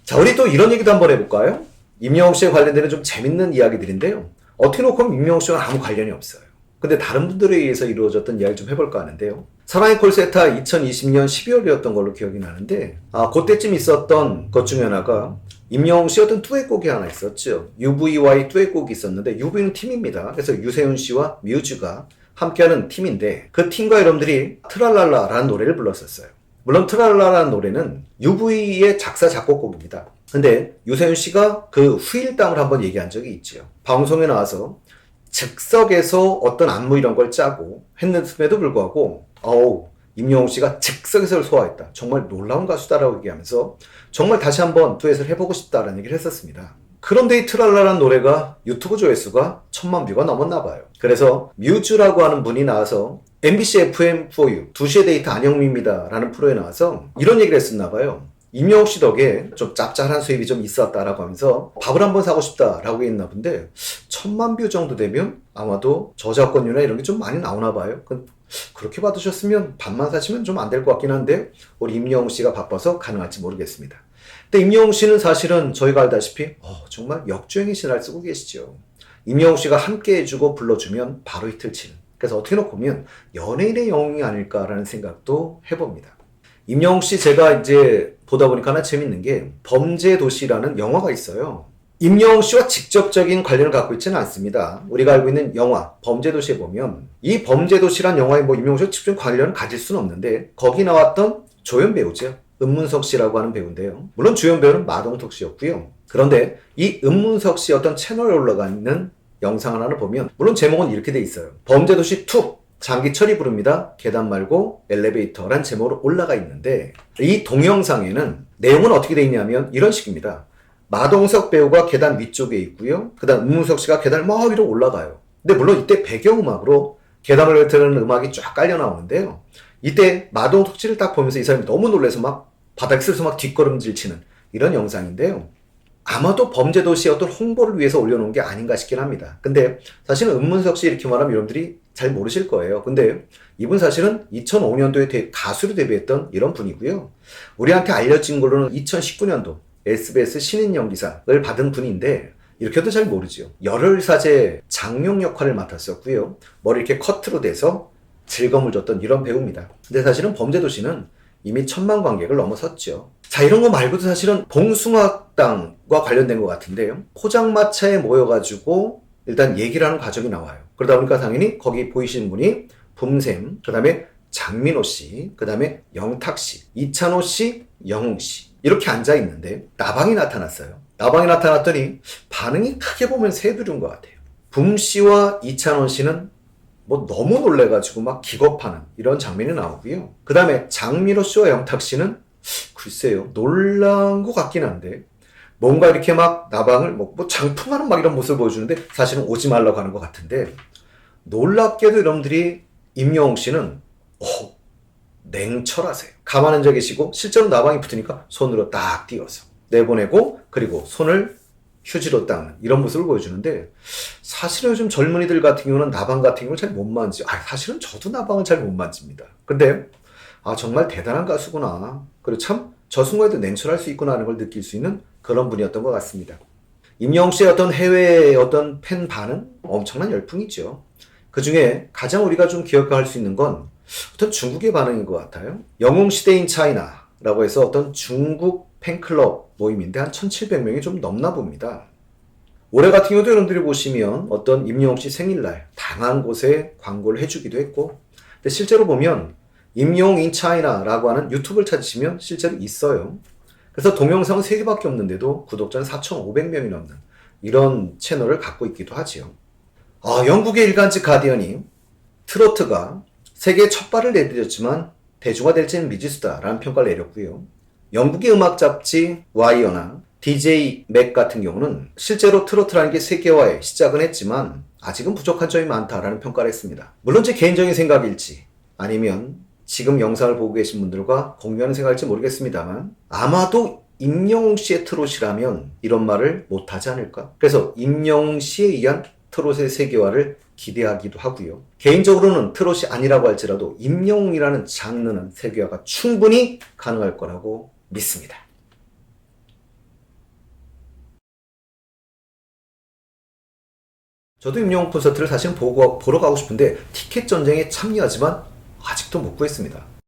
S1: 자, 우리 또 이런 얘기도 한번 해볼까요? 임영웅 씨에 관련되는 좀 재밌는 이야기들인데요. 어떻게 놓고 보면 임영웅 씨와 아무 관련이 없어요. 근데 다른 분들에 의해서 이루어졌던 이야기 좀 해볼까 하는데요. 사랑의 콜세타 2020년 12월이었던 걸로 기억이 나는데 그때쯤 있었던 것 중에 하나가 임영웅 씨 어떤 듀엣곡이 하나 있었죠. UV와의 듀엣곡이 있었는데 UV는 팀입니다. 그래서 유세윤 씨와 뮤즈가 함께하는 팀인데 그 팀과 여러분들이 트랄랄라라는 노래를 불렀었어요. 물론 트랄랄라라는 노래는 UV의 작사 작곡곡입니다. 근데 유세윤 씨가 그 후일담을 한번 얘기한 적이 있죠. 방송에 나와서 즉석에서 어떤 안무 이런 걸 짜고 했음에도 불구하고 임영웅 씨가 즉석에서 소화했다. 정말 놀라운 가수다라고 얘기하면서 정말 다시 한번 듀엣을 해보고 싶다라는 얘기를 했었습니다. 그런데 이 트랄라라는 노래가 유튜브 조회수가 1000만 뷰가 넘었나 봐요. 그래서 뮤즈라고 하는 분이 나와서 MBC FM4U 2시의 데이트 안영미입니다 라는 프로에 나와서 이런 얘기를 했었나 봐요. 임영웅 씨 덕에 좀 짭짤한 수입이 좀 있었다라고 하면서 밥을 한번 사고 싶다라고 했나 본데 1000만 뷰 정도 되면 아마도 저작권료나 이런 게 좀 많이 나오나 봐요. 그렇게 받으셨으면 밥만 사시면 좀 안 될 것 같긴 한데 우리 임영웅 씨가 바빠서 가능할지 모르겠습니다. 근데 임영웅 씨는 사실은 저희가 알다시피 정말 역주행의 신화를 쓰고 계시죠. 임영웅 씨가 함께 해주고 불러주면 바로 히트를 치는. 그래서 어떻게 놓고 보면 연예인의 영웅이 아닐까라는 생각도 해봅니다. 임영웅 씨 제가 이제 보다 보니까 하나 재밌는 게 범죄도시라는 영화가 있어요. 임영웅 씨와 직접적인 관련을 갖고 있지는 않습니다. 우리가 알고 있는 영화 범죄도시에 보면 이 범죄도시란 영화에 임영웅 씨와 직접 관련을 가질 수는 없는데 거기 나왔던 조연 배우죠. 은문석 씨라고 하는 배우인데요. 물론 주연 배우는 마동석 씨였고요. 그런데 이 은문석 씨 어떤 채널에 올라가 있는 영상 하나를 보면 물론 제목은 이렇게 돼 있어요. 범죄도시 2 장기철이 부릅니다. 계단 말고 엘리베이터란 제목으로 올라가 있는데 이 동영상에는 내용은 어떻게 돼 있냐면 이런 식입니다. 마동석 배우가 계단 위쪽에 있고요. 그 다음 은문석 씨가 계단을 막 위로 올라가요. 근데 물론 이때 배경음악으로 계단을 뱉는 음악이 쫙 깔려 나오는데요. 이때 마동석 씨를 딱 보면서 이 사람이 너무 놀라서 막 바닥에 쓰면서 막 뒷걸음질 치는 이런 영상인데요. 아마도 범죄도시의 어떤 홍보를 위해서 올려놓은 게 아닌가 싶긴 합니다. 근데 사실은 은문석 씨 이렇게 말하면 여러분들이 잘 모르실 거예요. 근데 이분 사실은 2005년도에 가수로 데뷔했던 이런 분이고요. 우리한테 알려진 걸로는 2019년도 SBS 신인 연기상을 받은 분인데 이렇게도 잘 모르죠. 열혈사제 장룡 역할을 맡았었고요. 머리 이렇게 커트로 돼서 즐거움을 줬던 이런 배우입니다. 근데 사실은 범죄도시는 이미 1000만 관객을 넘어섰죠. 자, 이런 거 말고도 사실은 봉숭아학당과 관련된 것 같은데요. 포장마차에 모여가지고 일단 얘기를 하는 과정이 나와요. 그러다 보니까 당연히 거기 보이시는 분이 붐샘, 그 다음에 장민호 씨, 그 다음에 영탁 씨, 이찬호 씨, 영웅 씨 이렇게 앉아 있는데 나방이 나타났어요. 나방이 나타났더니 반응이 크게 보면 새들인 것 같아요. 붐 씨와 이찬호 씨는 너무 놀래가지고 막 기겁하는 이런 장면이 나오고요. 그 다음에 장민호 씨와 영탁 씨는 글쎄요, 놀란 것 같긴 한데 뭔가 이렇게 막 나방을 장풍하는 막 이런 모습을 보여주는데 사실은 오지 말라고 하는 것 같은데 놀랍게도 여러분들이 임영웅 씨는 냉철하세요. 가만히 앉아 계시고 실제로 나방이 붙으니까 손으로 딱 띄워서 내보내고 그리고 손을 휴지로 닦는 이런 모습을 보여주는데 사실은 요즘 젊은이들 같은 경우는 나방 같은 경우는 잘 못 만지죠. 사실은 저도 나방을 잘 못 만집니다. 근데 정말 대단한 가수구나. 그리고 참 저 순간에도 냉철할 수 있구나 하는 걸 느낄 수 있는 그런 분이었던 것 같습니다. 임영웅 씨의 어떤 해외의 어떤 팬 반응 엄청난 열풍이죠. 그 중에 가장 우리가 좀 기억할 수 있는 건 어떤 중국의 반응인 것 같아요. 영웅 시대인 차이나라고 해서 어떤 중국 팬클럽 모임인데 한 1700명이 좀 넘나 봅니다. 올해 같은 경우도 여러분들이 보시면 어떤 임영웅 씨 생일날 다양한 곳에 광고를 해주기도 했고 근데 실제로 보면 임영웅 인 차이나라고 하는 유튜브를 찾으시면 실제로 있어요. 그래서 동영상은 3개밖에 없는데도 구독자는 4,500명이 넘는 이런 채널을 갖고 있기도 하지요. 영국의 일간지 가디언이 트로트가 세계에 첫 발을 내디뎠지만 대중화될지는 미지수다라는 평가를 내렸고요. 영국의 음악 잡지 와이어나 DJ 맥 같은 경우는 실제로 트로트라는 게 세계화에 시작은 했지만 아직은 부족한 점이 많다라는 평가를 했습니다. 물론 제 개인적인 생각일지 아니면 지금 영상을 보고 계신 분들과 공유하는 생각일지 모르겠습니다만 아마도 임영웅 씨의 트롯이라면 이런 말을 못하지 않을까? 그래서 임영웅 씨에 의한 트롯의 세계화를 기대하기도 하고요. 개인적으로는 트롯이 아니라고 할지라도 임영웅이라는 장르는 세계화가 충분히 가능할 거라고 믿습니다. 저도 임영웅 콘서트를 사실 보러 가고 싶은데 티켓 전쟁에 참여하지만 아직도 못 구했습니다.